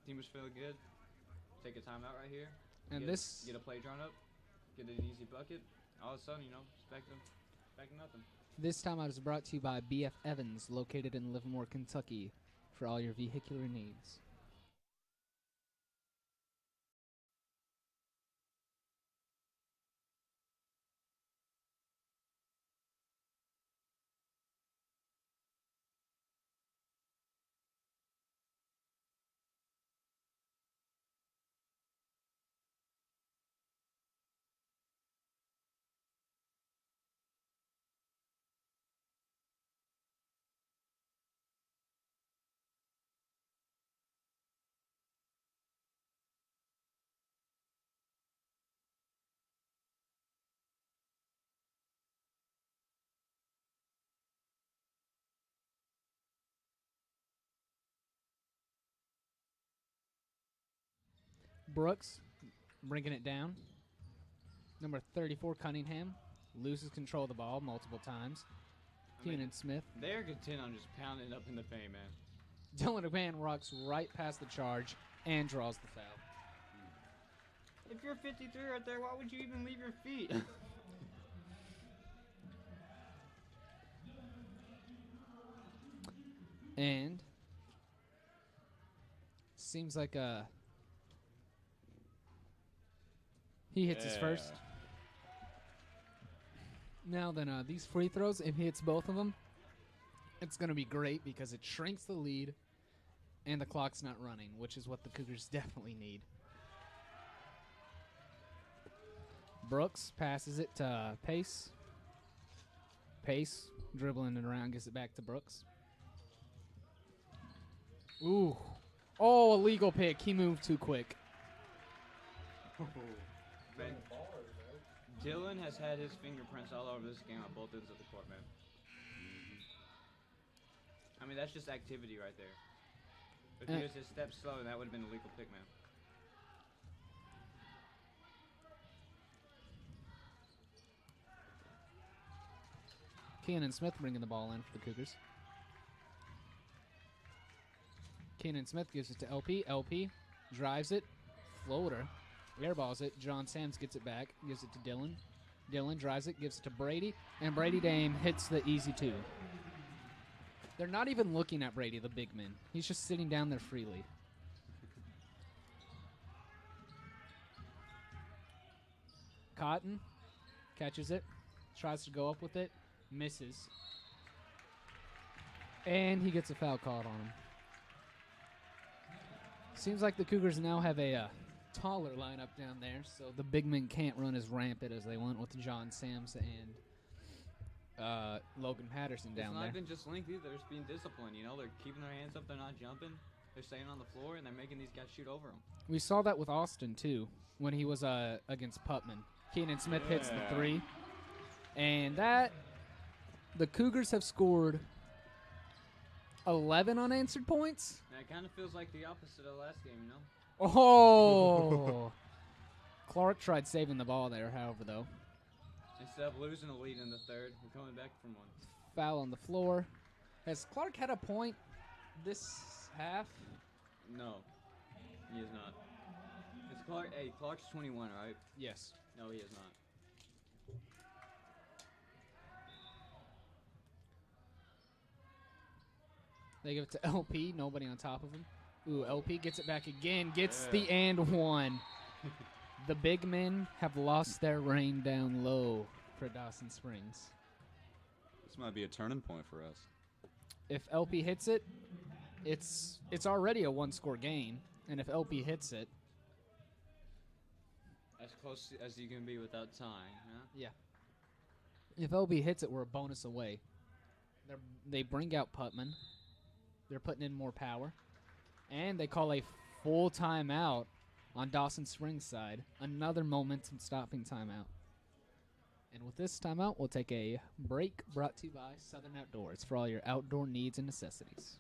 team was feeling good. Take a timeout right here. And get a play drawn up. Get an easy bucket. All of a sudden, you know, back to nothing. This timeout is brought to you by BF Evans, located in Livermore, Kentucky, for all your vehicular needs. Brooks bringing it down. Number 34, Cunningham, loses control of the ball multiple times. Keenan Smith. They're content on just pounding it up in the paint, man. Dylan McMahon rocks right past the charge and draws the foul. If you're 53 right there, why would you even leave your feet? And seems like he hits his first. Now then, these free throws, if he hits both of them, it's going to be great because it shrinks the lead and the clock's not running, which is what the Cougars definitely need. Brooks passes it to Pace. Pace dribbling it around, gives it back to Brooks. Ooh. Oh, a legal pick. He moved too quick. Man, Dylan has had his fingerprints all over this game on both ends of the court, man. I mean, that's just activity right there. If he was just step slow, that would have been a legal pick, man. Keenan Smith bringing the ball in for the Cougars. Keenan Smith gives it to LP. LP drives it. Floater. Airballs it. John Sams gets it back. Gives it to Dylan. Dylan drives it. Gives it to Brady. And Brady Dame hits the easy 2. They're not even looking at Brady, the big man. He's just sitting down there freely. Cotton catches it. Tries to go up with it. Misses. And he gets a foul called on him. Seems like the Cougars now have a taller lineup down there, so the big men can't run as rampant as they want with John Sams and Logan Patterson down It's not there. even just length either. It's being disciplined, you know? They're keeping their hands up. They're not jumping. They're staying on the floor and they're making these guys shoot over them. We saw that with Austin, too, when he was against Putman. Keenan Smith hits the Yeah. 3. And the Cougars have scored 11 unanswered points. And it kind of feels like the opposite of last game, you know? Oh! Clark tried saving the ball there, however, though. Instead of losing a lead in the third, we're coming back from one. Foul on the floor. Has Clark had a point this half? No, he is not. It's Clark. Hey, Clark's 21, right? Yes. No, he is not. They give it to LP. Nobody on top of him. Ooh, LP gets it back again. Gets the and one. The big men have lost their reign down low for Dawson Springs. This might be a turning point for us. If LP hits it, it's already a one-score game. And if LP hits it, As close as you can be without tying, huh? yeah. If LP hits it, we're a bonus away. They bring out Putman. They're putting in more power. And they call a full timeout on Dawson Springs' side. Another momentum-stopping timeout. And with this timeout, we'll take a break brought to you by Southern Outdoors for all your outdoor needs and necessities.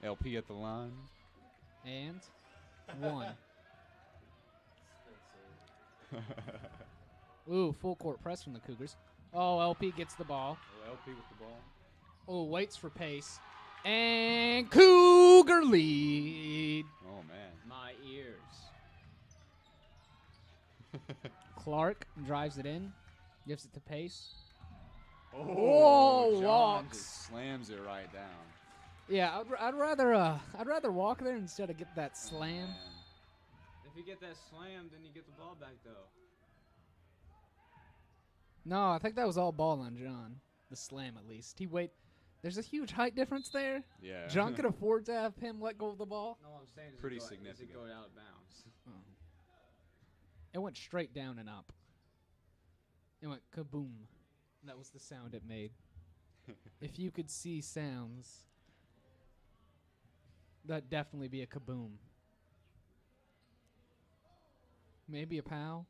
LP at the line. And one. Ooh, full court press from the Cougars. Oh, LP gets the ball. LP with the ball. Oh, waits for pace. And Cougar lead. Oh, man. My ears. Clark drives it in. Gives it to pace. Oh, Whoa, John walks. just slams it right down. Yeah, I'd rather walk there instead of get that slam. Man. If you get that slam, then you get the ball back, though. No, I think that was all ball on John. The slam, at least. There's a huge height difference there. Yeah. John could afford to have him let go of the ball. No, I'm saying is Pretty it go, significant. Is it go out of bounds? It went straight down and up. It went kaboom. That was the sound it made. If you could see sounds, that'd definitely be a kaboom. Maybe a pow.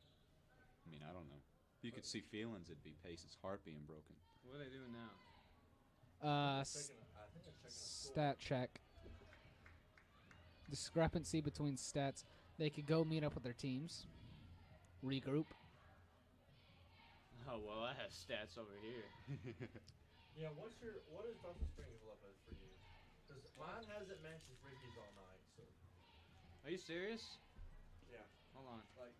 I mean, I don't know. If you could see feelings, it'd be Pace's heart being broken. What are they doing now? I think they're checking a score. Stat check. Discrepancy between stats. They could go meet up with their teams. Regroup. Oh, well, I have stats over here. Yeah, what is Dawson Springs level for you? Because mine hasn't matched Ricky's all night, so Are you serious? yeah. Hold on. Like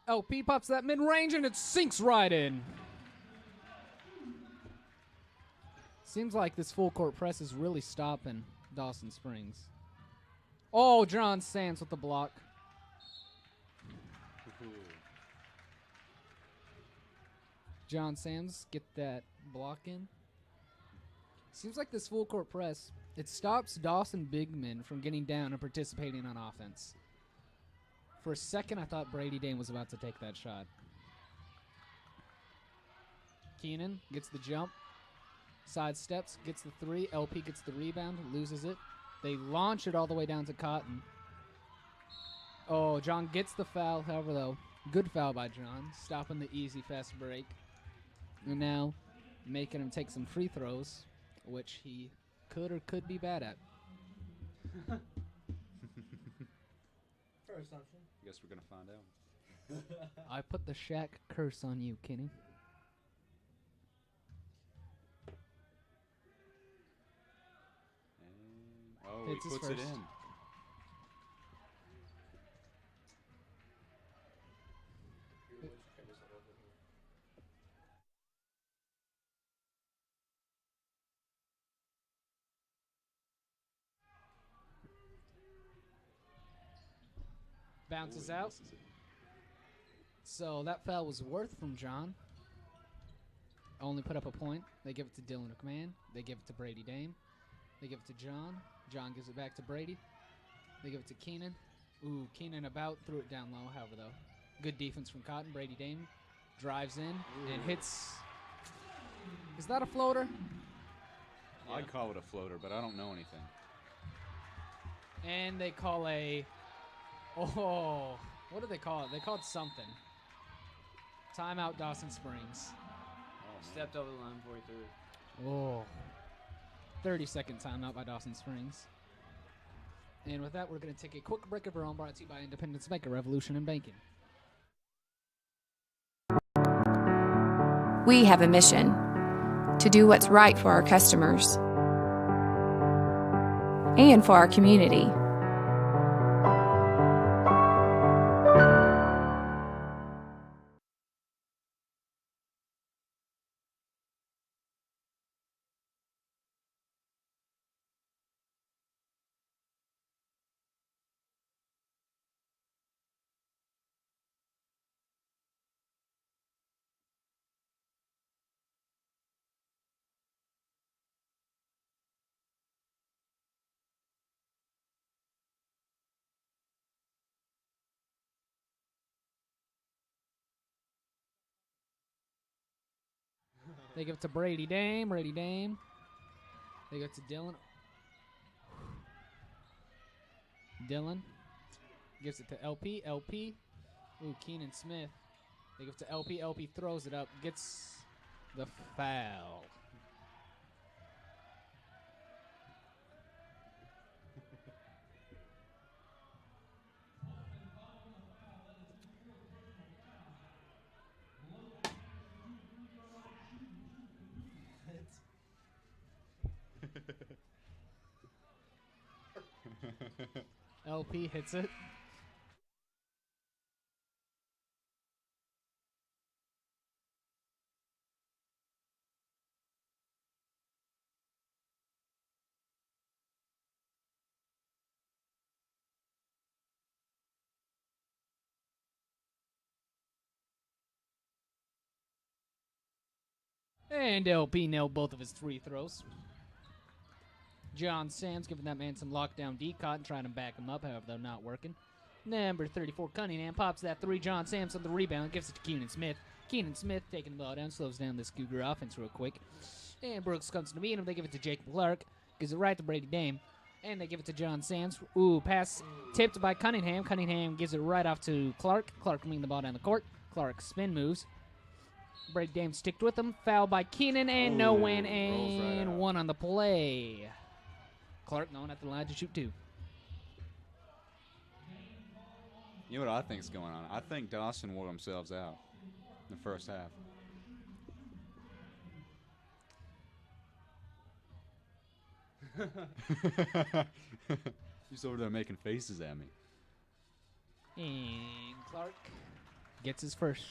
LP pops that mid-range and it sinks right in. Seems like this full court press is really stopping Dawson Springs. Oh, John Sands with the block. John Sands get that block in. Seems like this full court press, it stops Dawson Bigman from getting down and participating on offense. For a second, I thought Brady Dame was about to take that shot. Keenan gets the jump, sidesteps, gets the three. LP gets the rebound, loses it. They launch it all the way down to Cotton. Oh, John gets the foul, however, though. Good foul by John, stopping the easy, fast break. And now making him take some free throws, which he could or could be bad at. Fair assumption. Guess we're going to find out. I put the Shaq curse on you, Kenny. Oh, Hits he his puts it first. in. Bounces Ooh, he out. misses it. So that foul was worth from John. Only put up a point. They give it to Dylan McMahon. They give it to Brady Dame. They give it to John. John gives it back to Brady. They give it to Keenan. Ooh, Keenan about threw it down low, however, though. Good defense from Cotton. Brady Dame drives in and hits. Is that a floater? I'd call it a floater, but I don't know anything. And they call a... Oh, what do they call it? They called something. Timeout Dawson Springs. Stepped over the line before he threw it. Oh. 30-second timeout by Dawson Springs. And with that, we're going to take a quick break of our own, brought to you by Independence Bank, a revolution in banking. We have a mission to do what's right for our customers and for our community. They give it to Brady Dame. Brady Dame. They give it to Dylan. Dylan gives it to LP. LP. Ooh, Keenan Smith. They give it to LP. LP throws it up. Gets the foul. LP hits it. And LP nailed both of his free throws. John Sam's giving that man some lockdown D-Cotton, trying to back him up, however, they're not working. Number 34, Cunningham, pops that three. John Sam's on the rebound, gives it to Keenan Smith. Keenan Smith taking the ball down, slows down this Cougar offense real quick. And Brooks comes to meet him. They give it to Jake Clark, gives it right to Brady Dame. And they give it to John Sands. Ooh, pass tipped by Cunningham. Cunningham gives it right off to Clark. Clark moving the ball down the court. Clark spin moves. Brady Dame sticked with him. Foul by Keenan, and no win, rolls right and out. one on the play. Clark going at the line to shoot two. You know what I think's going on? I think Dawson wore themselves out in the first half. He's over there making faces at me. And Clark Gets his first.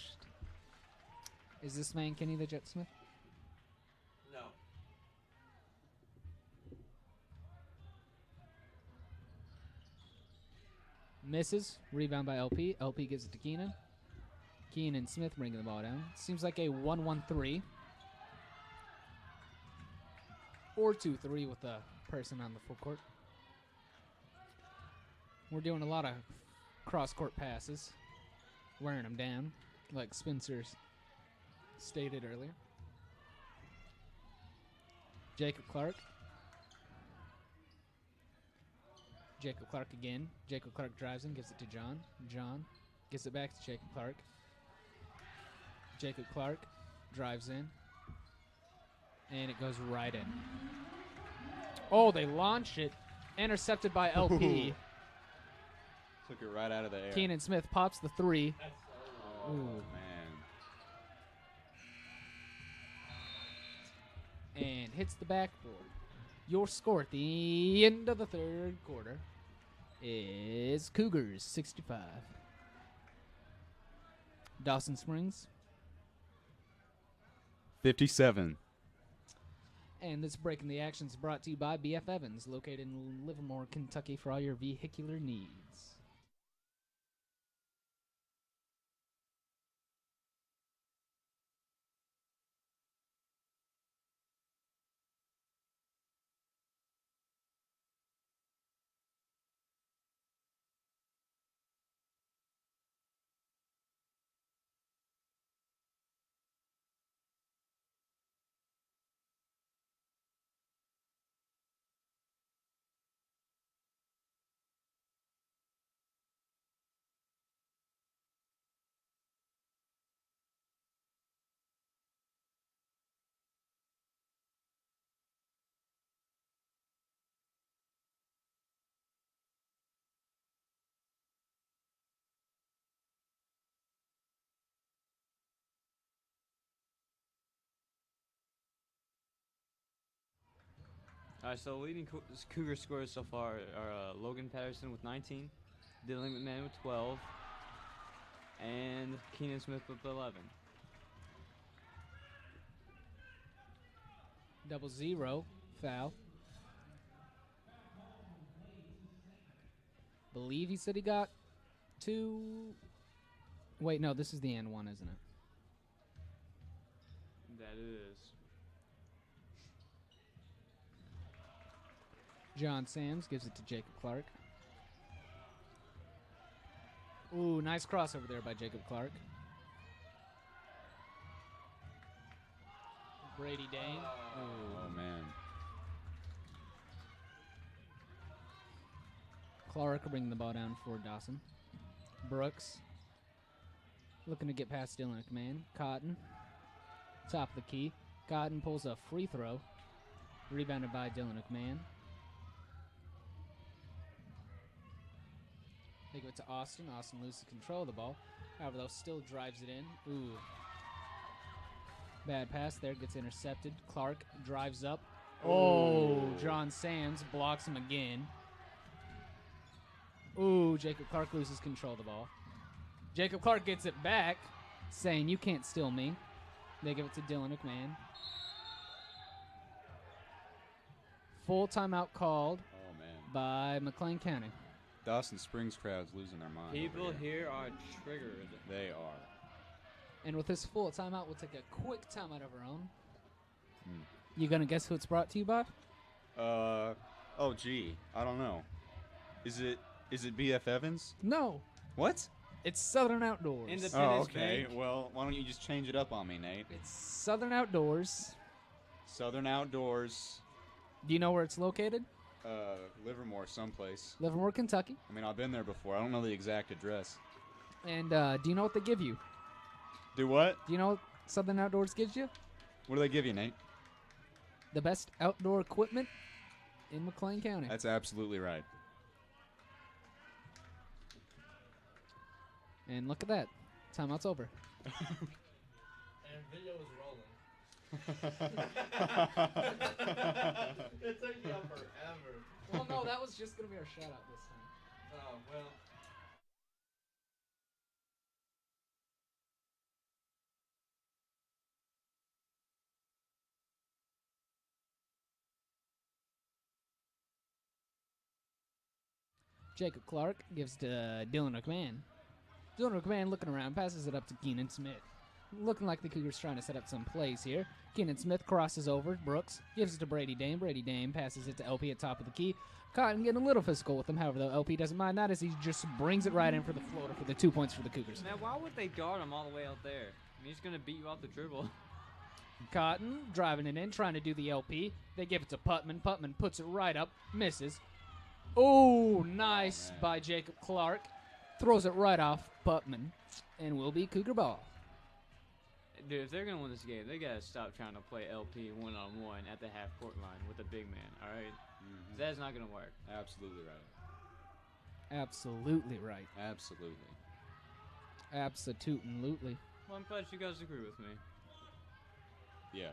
Is this man Kenny the Jet Smith? No. Misses. Rebound by LP. LP gives it to Keenan. Keenan Smith bringing the ball down. Seems like a 1-1-3. Or 2-3 with a person on the full court. We're doing a lot of cross-court passes. Wearing them down, like Spencer's stated earlier. Jacob Clark. Jacob Clark again. Jacob Clark drives in, gives it to John. John gives it back to Jacob Clark. Jacob Clark drives in. And it goes right in. Oh, they launch it. Intercepted by LP. Took it right out of the air. Keenan Smith pops the three. Oh, Ooh. man. And hits the backboard. Your score at the end of the third quarter is Cougars 65. Dawson Springs. 57. And this break in the action is brought to you by BF Evans, located in Livermore, Kentucky, for all your vehicular needs. All right, so leading Cougar scorers so far are Logan Patterson with 19, Dylan McMahon with 12, and Keenan Smith with 11. 0-0 foul. Believe he said he got 2. Wait, no, this is the N one, isn't it? That is. John Sams gives it to Jacob Clark. Ooh, nice crossover there by Jacob Clark. Brady Dane. Oh, man. Clark bringing the ball down for Dawson. Brooks looking to get past Dylan McMahon. Cotton, top of the key. Cotton pulls a free throw. Rebounded by Dylan McMahon. They give it to Austin. Austin loses control of the ball. However, though, still drives it in. Ooh. Bad pass there. Gets intercepted. Clark drives up. Oh, John Sands blocks him again. Ooh, Jacob Clark loses control of the ball. Jacob Clark gets it back, saying, "You can't steal me." They give it to Dylan McMahon. Full timeout called Oh, man. by McLean County. Dawson Springs crowd's losing their mind. People over here are triggered. They are. And with this full timeout, we'll take a quick timeout of our own. Hmm. You gonna guess who it's brought to you by? Oh, gee. I don't know. Is it BF Evans? No, What? it's Southern Outdoors. Independence Oh, okay. Bank. Well, why don't you just change it up on me, Nate? It's Southern Outdoors. Southern Outdoors, Do you know where it's located? Livermore, someplace. Livermore, Kentucky. I mean, I've been there before. I don't know the exact address. And do you know what they give you? Do what? Do you know what Southern Outdoors gives you? What do they give you, Nate? The best outdoor equipment in McLean County. That's absolutely right. And look at that. Timeout's over. And video is rolling. It took you forever. Well, no, that was just going to be our shout out this time. Oh, well. Jacob Clark gives to Dylan McMahon. Dylan McMahon looking around, passes it up to Keenan Smith. Looking like the Cougars trying to set up some plays here. Keenan Smith crosses over. Brooks gives it to Brady Dame. Brady Dame passes it to LP at top of the key. Cotton getting a little physical with him. However, though, LP doesn't mind that as he just brings it right in for the floater for the 2 points for the Cougars. Now, why would they guard him all the way out there? I mean, he's going to beat you off the dribble. Cotton driving it in, trying to do the LP. They give it to Putman. Putman puts it right up, misses. Oh, nice by Jacob Clark. Throws it right off Putman, and will be Cougar ball. Dude, if they're going to win this game, they got to stop trying to play LP one-on-one at the half-court line with a big man, all right? That's not going to work. Absolutely right. Absolutely right. Absolutely. Abso-toot-and-lootly. Well, I'm glad you guys agree with me. Yeah.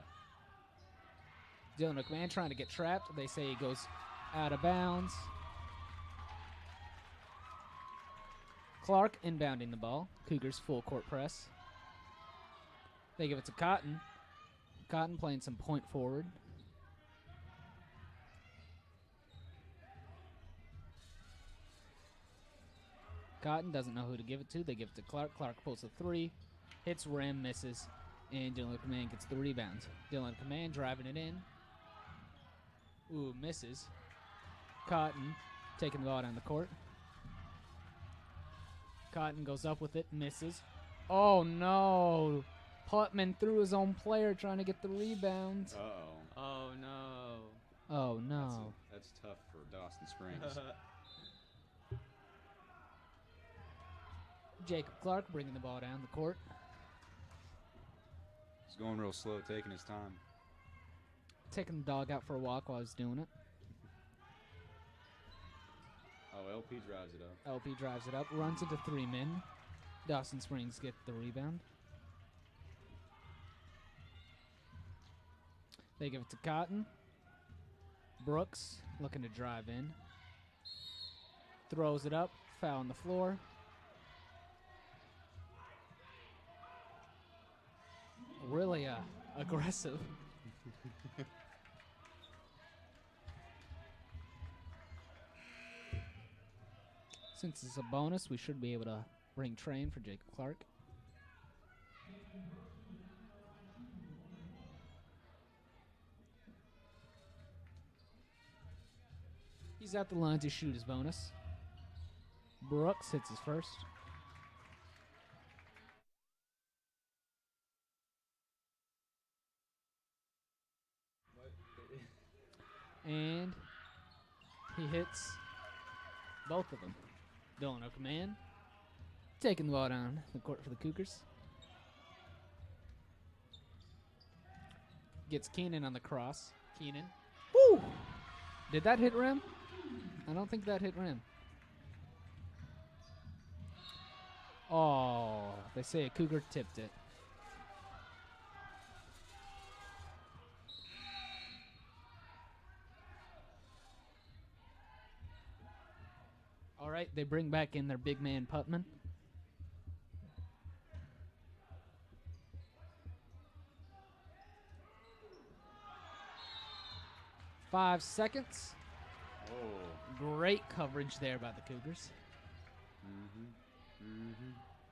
Dylan McMahon trying to get trapped. They say he goes out of bounds. Clark inbounding the ball. Cougars full court press. They give it to Cotton. Cotton playing some point forward. Cotton doesn't know who to give it to. They give it to Clark. Clark pulls a three. Hits rim, misses. And Dylan Command gets the rebound. Dylan Command driving it in. Ooh, misses. Cotton taking the ball down the court. Cotton goes up with it, misses. Oh, no. Putman threw his own player trying to get the rebound. Uh-oh. Oh, no. Oh, no. That's tough for Dawson Springs. Jacob Clark bringing the ball down the court. He's going real slow, taking his time. Taking the dog out for a walk while he's doing it. Oh, LP drives it up. LP drives it up, runs into three men. Dawson Springs get the rebound. They give it to Cotton. Brooks looking to drive in. Throws it up, foul on the floor. Really aggressive. Since it's a bonus, we should be able to bring train for Jacob Clark. He's at the line to shoot his bonus. Brooks hits his first. And he hits both of them. Dylan O'Command taking the ball down the court for the Cougars. Gets Keenan on the cross. Keenan. Woo! Did that hit rim? I don't think that hit rim. Oh, they say a Cougar tipped it. All right, they bring back in their big man Putman. Five seconds. Oh. Great coverage there by the Cougars.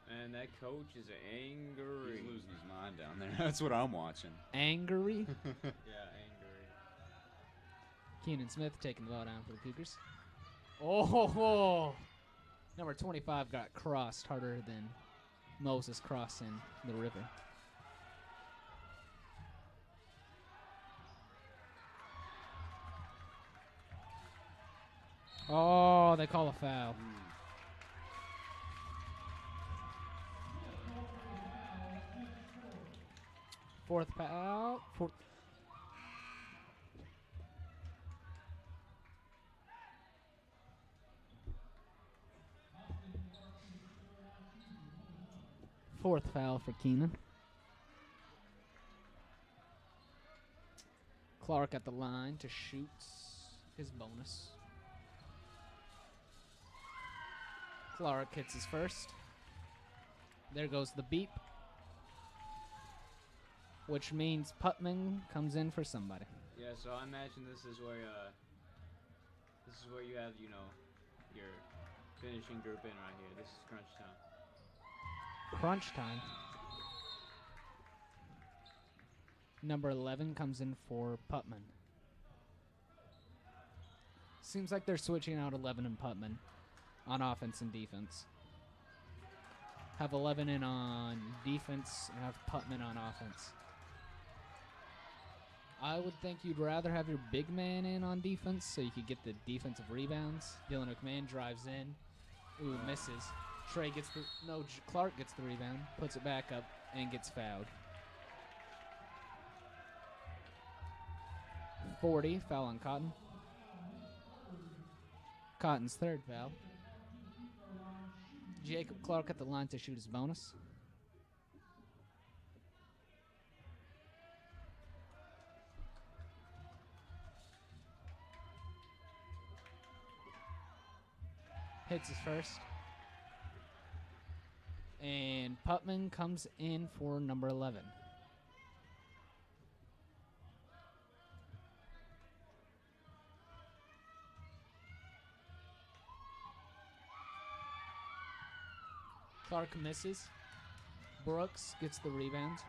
And that coach is angry. He's losing his mind down there. That's what I'm watching. Angry. Yeah, angry. Keenan Smith taking the ball down for the Cougars. Oh, number 25 got crossed harder than Moses crossing the river. Oh, they call a foul. Fourth foul. Fourth foul for Keenan. Clark at the line to shoot his bonus. Clark hits his first. There goes the beep, which means Putman comes in for somebody. Yeah, so I imagine this is where you have, you know, your finishing group in right here. This is crunch time. Crunch time. Number 11 comes in for Putman. Seems like they're switching out 11 and Putman on offense and defense. Have 11 in on defense and have Putman on offense. I would think you'd rather have your big man in on defense so you could get the defensive rebounds. Dylan McMahon drives in. Ooh, misses. Trey gets the... No, Clark gets the rebound, puts it back up, and gets fouled. 40, foul on Cotton. Cotton's third foul. Jacob Clark at the line to shoot his bonus. Hits his first. And Putman comes in for number 11. Clark misses. Brooks gets the rebound.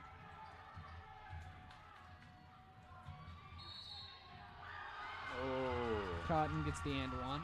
Oh. Cotton gets the and one.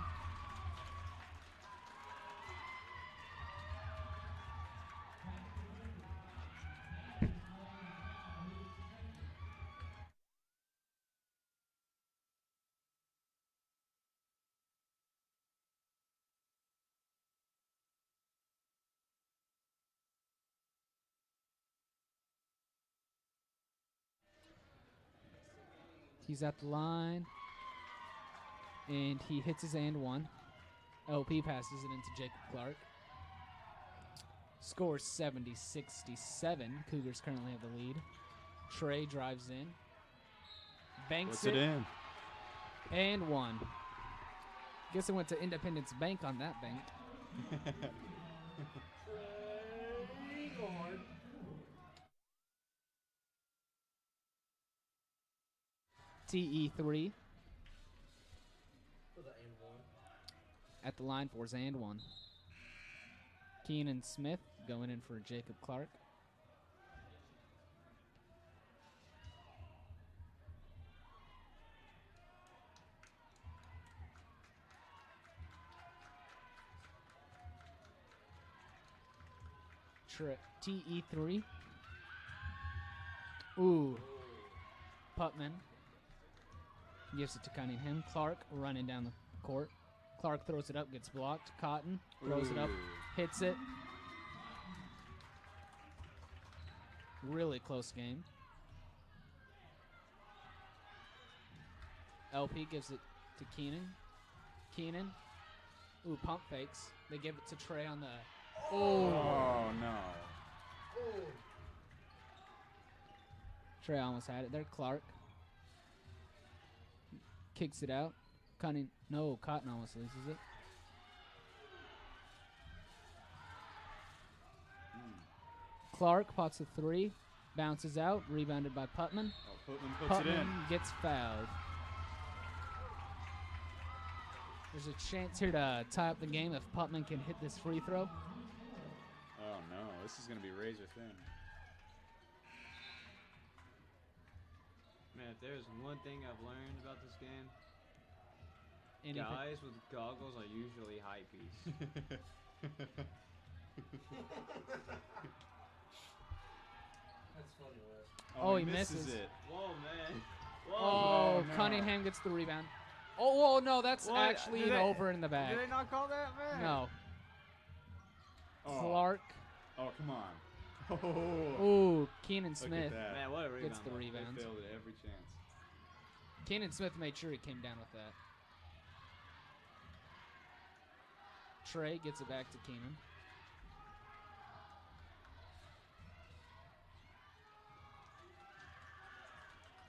He's at the line, and he hits his and one. LP passes it into Jacob Clark. Scores 70-67. Cougars currently have the lead. Trey drives in. Banks Puts it in. And one. Guess it went to Independence Bank on that bank. TE3 For the and one. at the line for his and one. Keenan Smith going in for Jacob Clark. TE3. Ooh. Putman gives it to Cunningham. Clark running down the court. Clark throws it up, gets blocked. Cotton throws it up, hits it. Really close game. LP gives it to Keenan. Keenan. Ooh, pump fakes. They give it to Trey on the... Oh, no. Trey almost had it there. Clark kicks it out. Cotton almost loses it. Clark pots a three, bounces out, rebounded by Putman. Oh, Putman puts it in. Gets fouled. There's a chance here to tie up the game if Putman can hit this free throw. Oh, no. This is going to be razor thin. Man, if there's one thing I've learned about this game, Anything- guys with goggles are usually hype beasts. That's funny, Wes. Oh, he misses. it. Whoa, man. Oh, no. Cunningham gets the rebound. Oh, no, that's What? actually Did they- over in the back. Did they not call that, man? No. Oh. Clark. Oh, come on. Oh. Ooh, Keenan Look Smith at that. Man, what a rebound. gets the though. They rebound. failed at every chance. Keenan Smith made sure he came down with that. Trey gets it back to Keenan.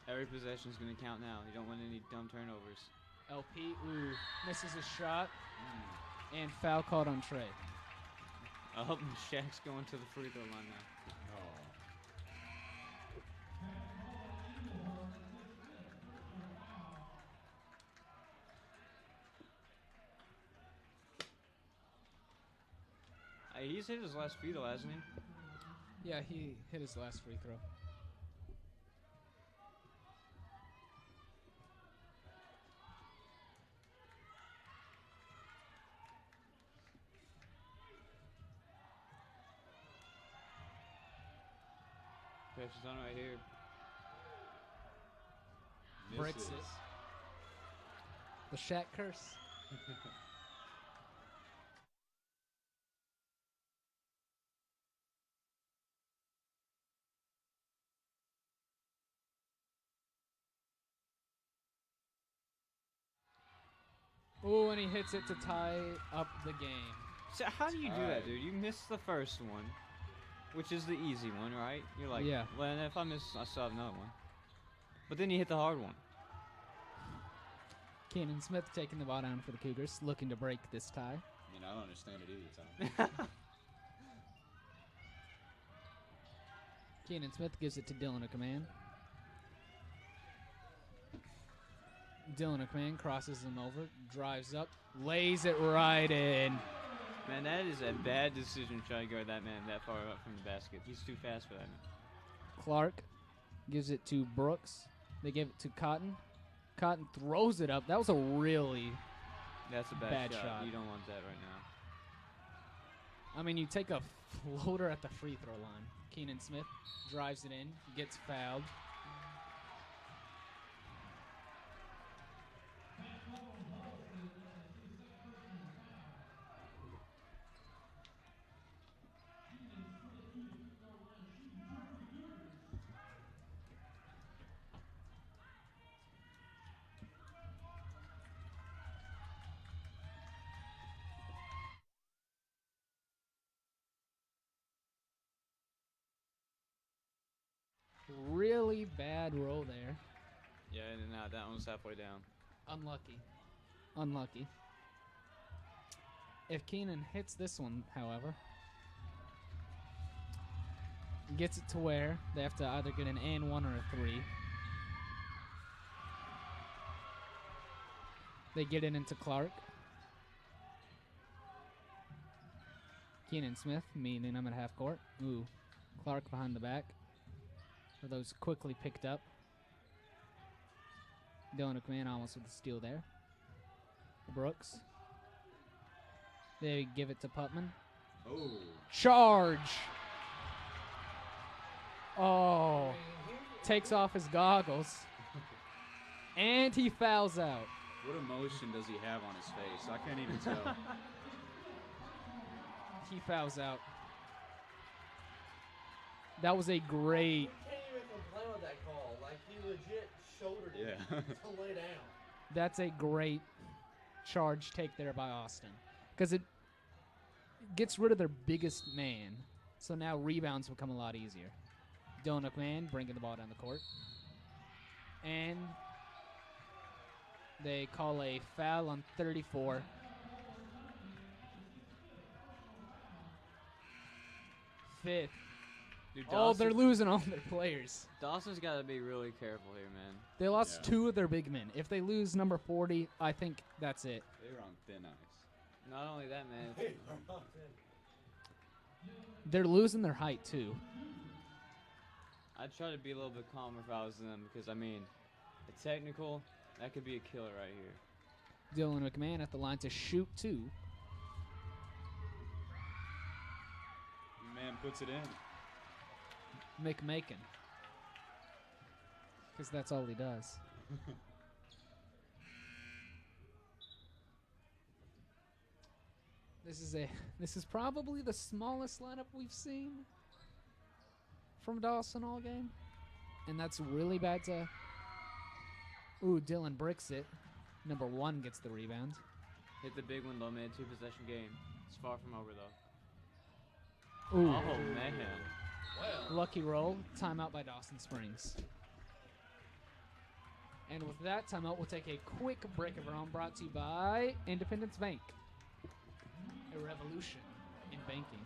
Every possession's going to count now. You don't want any dumb turnovers. LP, misses a shot. And foul called on Trey. I hope Shaq's going to the free throw line now. Oh. he's hit his last free throw, hasn't he? Yeah, he hit his last free throw. Pressure's on right here. Breaks Misses. it. The Shaq curse. Ooh, and he hits it to tie up the game. So how do you do that, Alright. dude? You missed the first one, which is the easy one, right? You're like, Yeah. well, if I miss, I still have another one. But then you hit the hard one. Keenan Smith taking the ball down for the Cougars, looking to break this tie. I mean, I don't understand it either, Tom. Keenan Smith gives it to Dylan O'Command. Dylan O'Command crosses him over, drives up, lays it right in. Man, that is a bad decision trying to guard that man that far up from the basket. He's too fast for that man. Clark gives it to Brooks. They give it to Cotton. Cotton throws it up. That was a really... That's a bad shot. You don't want that right now. I mean, you take a floater at the free throw line. Keenan Smith drives it in, gets fouled. Really bad roll there. Yeah, in and out. That one's halfway down. Unlucky. Unlucky. If Keenan hits this one, however, gets it to where they have to either get an and one or a three. They get it into Clark. Keenan Smith meeting him at half court. Ooh, Clark behind the back. Are those quickly picked up. Dylan O'Command almost with the steal there. Brooks. They give it to Putman. Oh. Charge! Oh. Takes off his goggles. And he fouls out. What emotion does he have on his face? I can't even tell. He fouls out. That was a great... You can't even complain with that call. Like, he legit shouldered it Yeah. to lay down. That's a great charge take there by Austin. Because it gets rid of their biggest man. So now rebounds become a lot easier. Dylan McLean bringing the ball down the court. And they call a foul on 34. Fifth. Dude, Oh, they're losing all their players. Dawson's got to be really careful here, man. They lost Yeah. two of their big men. If they lose number 40, I think that's it. They're on thin ice. Not only that, man. They're losing their height, too. I'd try to be a little bit calmer if I was them because, I mean, a technical, that could be a killer right here. Dylan McMahon at the line to shoot two. Man puts it in. McMakin. Because that's all he does. This is probably the smallest lineup we've seen from Dawson all game. And that's really bad to... Ooh, Dylan bricks it. Number one gets the rebound. Hit the big one, though, man. 2-possession game. It's far from over, though. Ooh, Oh, man. lucky roll. Timeout by Dawson Springs. And with that timeout, we'll take a quick break of our own, brought to you by Independence Bank. A revolution in banking.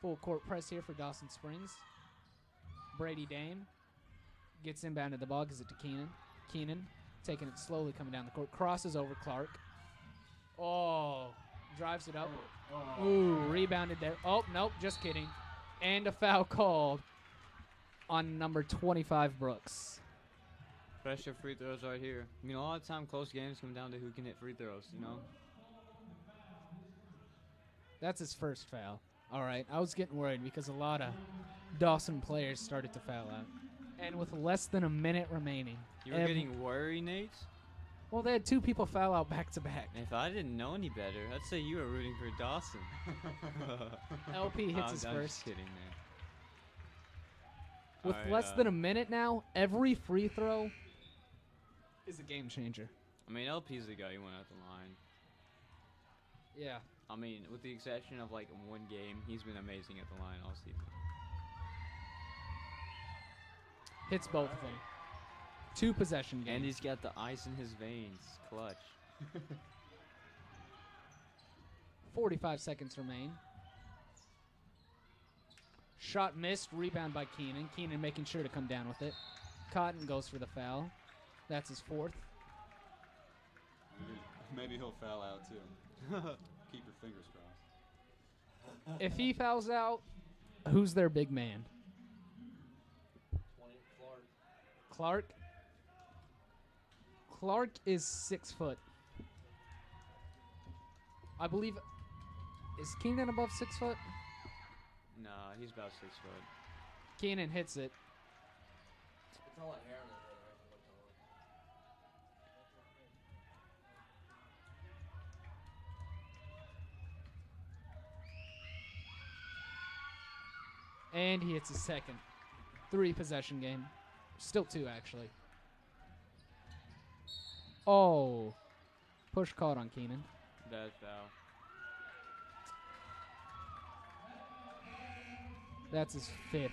Full court press here for Dawson Springs. Brady Dame gets inbounded the ball, gives it to Keenan. Keenan taking it slowly coming down the court. Crosses over Clark. Oh, drives it up. Ooh, rebounded there. Oh, nope, just kidding. And a foul called on number 25, Brooks. Pressure free throws right here. I mean, a lot of time close games come down to who can hit free throws, you know? That's his first foul. All right, I was getting worried because a lot of Dawson players started to foul out. And with less than a minute remaining. You were getting worried, Nate? Well, they had 2 people foul out back to back. If I didn't know any better, I'd say you were rooting for Dawson. LP hits his I'm first. just kidding, man. With Alright, less than a minute now, every free throw is a game changer. I mean, LP's the guy who went out the line. Yeah. I mean, with the exception of like one game, he's been amazing at the line all season. Hits both of them. 2 possession games. And he's got the ice in his veins. Clutch. 45 seconds remain. Shot missed. Rebound by Keenan. Keenan making sure to come down with it. Cotton goes for the foul. That's his 4th. Maybe he'll foul out too. Keep your fingers crossed. If he fouls out, who's their big man? 20, Clark. Clark? Clark is 6 foot. I believe. Is Keenan above 6 foot? Nah, he's about 6 foot. Keenan hits it. It's all that hair on his head. I can look taller. And he hits his second. 3 possession game. Still 2, actually. Oh. Push caught on Keenan. Bad foul. That's his 5th.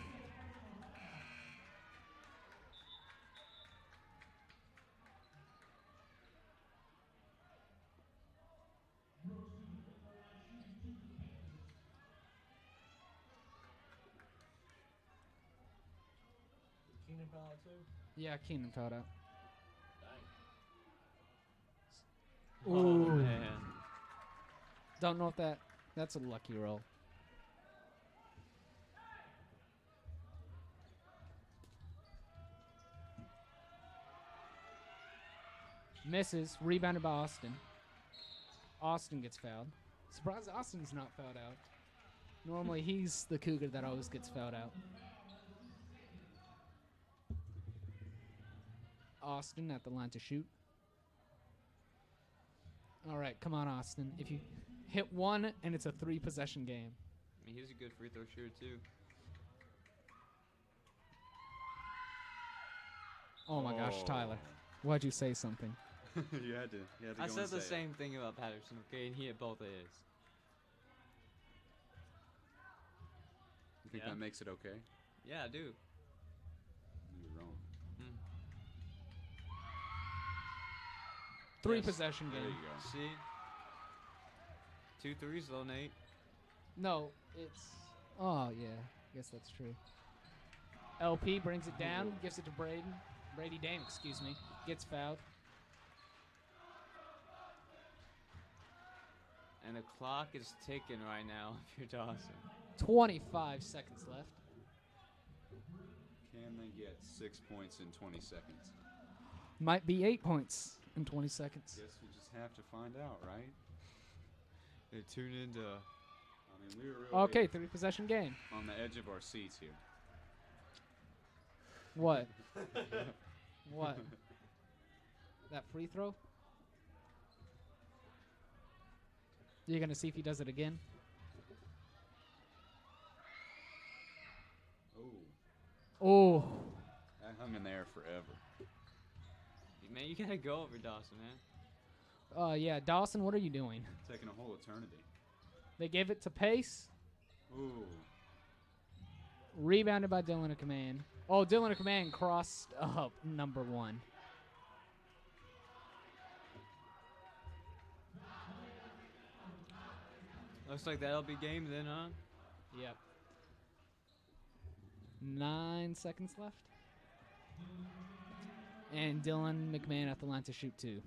Keenan foul out too? Yeah, Keenan fouled out. Dang. Ooh. Oh, man. Don't know if that's a lucky roll. Misses. Rebounded by Austin. Austin gets fouled. Surprised Austin's not fouled out. Normally he's the Cougar that always gets fouled out. Austin at the line to shoot. All right, come on, Austin. If you hit 1 and it's a 3 possession game. I mean, he's a good free throw shooter, too. Oh my gosh, Tyler. Why'd you say something? you had to I go said and the say same thing about Patterson, okay? And he hit both of his. You think Yeah. that makes it okay? Yeah, I do. You're wrong. 3 Yes, possession There game. you go. See? 2 threes, though, Nate. No, it's. Oh, yeah. Guess that's true. LP brings it down, gives it to Braden. Brady Dame, excuse me. Gets fouled. And the clock is ticking right now if you're Dawson. 25 seconds left. Can they get 6 points in 20 seconds? Might be 8 points in 20 seconds. Guess we just have to find out, right? They tune into. I mean, we were really Okay, 3 possession game. on the edge of our seats here. What? What? That free throw? You're going to see if he does it again? Oh, Oh. that hung in there forever. Man, you gotta go over Dawson, man. Yeah, Dawson, what are you doing? Taking a whole eternity. They gave it to Pace. Ooh. Rebounded by Dylan Command. Oh, Dylan Command crossed up number 1. Looks like that'll be game then, huh? Yep. 9 seconds left. And Dylan McMahon at the line to shoot 2.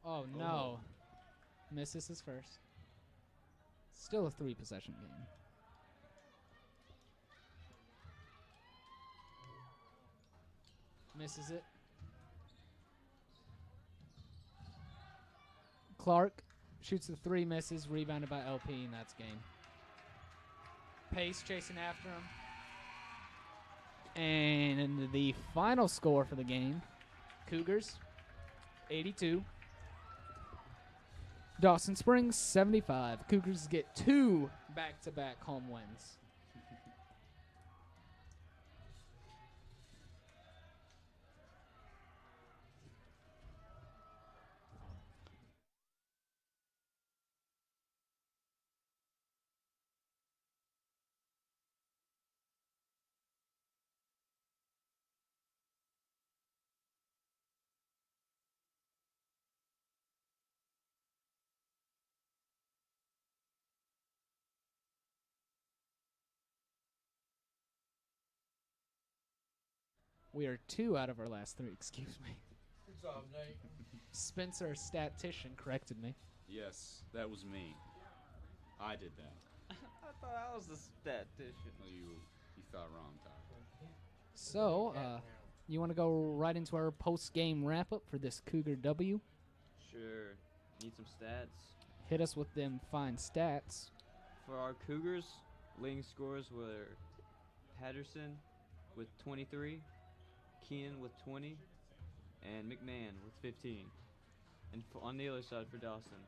Oh, no. Misses his first. Still a 3-possession game. Misses it. Clark shoots the 3, misses, rebounded by LP, and that's game. Pace chasing after him. And the final score for the game, Cougars, 82. Dawson Springs, 75. Cougars get 2 back-to-back home wins. We are 2 out of our last 3, excuse me. Good job, Nate. Spencer, statistician, corrected me. Yes, that was me. I did that. I thought I was the statistician. Well, you thought wrong, Todd. So, you want to go right into our post-game wrap-up for this Cougar W? Sure. Need some stats. Hit us with them fine stats. For our Cougars, leading scorers were Patterson with 23, Keenan with 20, and McMahon with 15. And on the other side for Dawson,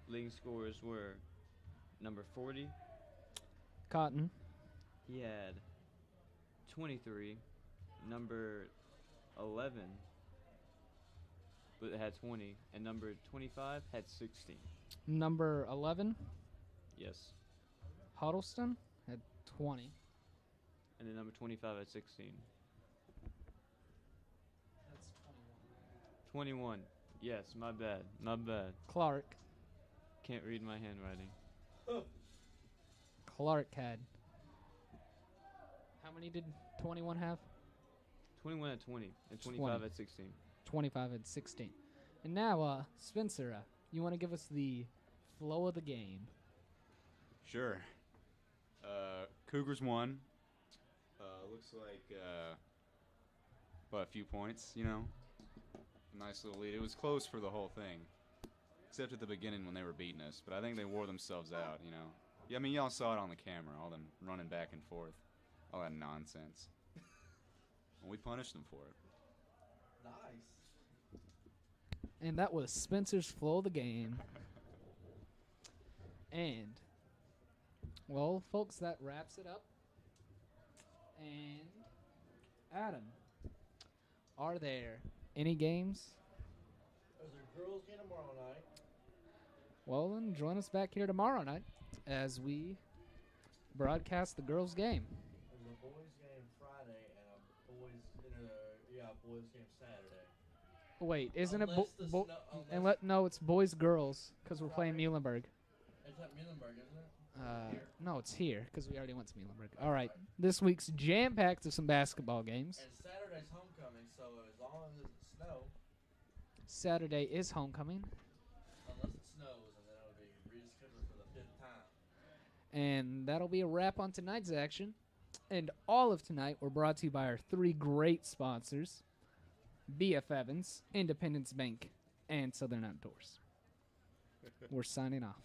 leading scorers were number 40. Cotton. He had 23. Number 11 but it had 20, and number 25 had 16. Number 11, Yes. Huddleston, had 20. And then number 25 had 16. That's 21. Yes, my bad. My bad. Clark. Can't read my handwriting. Clark had. How many did 21 have? 21 had 20, and 25 20. had 16. 25 had 16. And now, Spencer, you want to give us the flow of the game? Sure. Cougars won. Looks like by a few points, you know. Nice little lead. It was close for the whole thing, except at the beginning when they were beating us. But I think they wore themselves out, you know. Yeah, I mean, y'all saw it on the camera, all them running back and forth, all that nonsense. And we punished them for it. Nice. And that was Spencer's flow of the game. And, well, folks, that wraps it up. And, Adam, are there any games? Is there girls game tomorrow night? Well, then join us back here tomorrow night as we broadcast the girls' game. There's a boys game Friday and a boys game Saturday. Wait, isn't Unless it? the snow- And no, it's boys girls because we're playing Muhlenberg. It's at Muhlenberg, isn't it? No, it's here because we already went to Muhlenberg. All right, this week's jam-packed of some basketball games. And Saturday's homecoming, so as long as it doesn't snow, Saturday is homecoming, unless it snows, and then it'll be rescheduled for the 5th time. and that'll be a wrap on tonight's action. And all of tonight were brought to you by our 3 great sponsors: BF Evans, Independence Bank, and Southern Outdoors. We're signing off.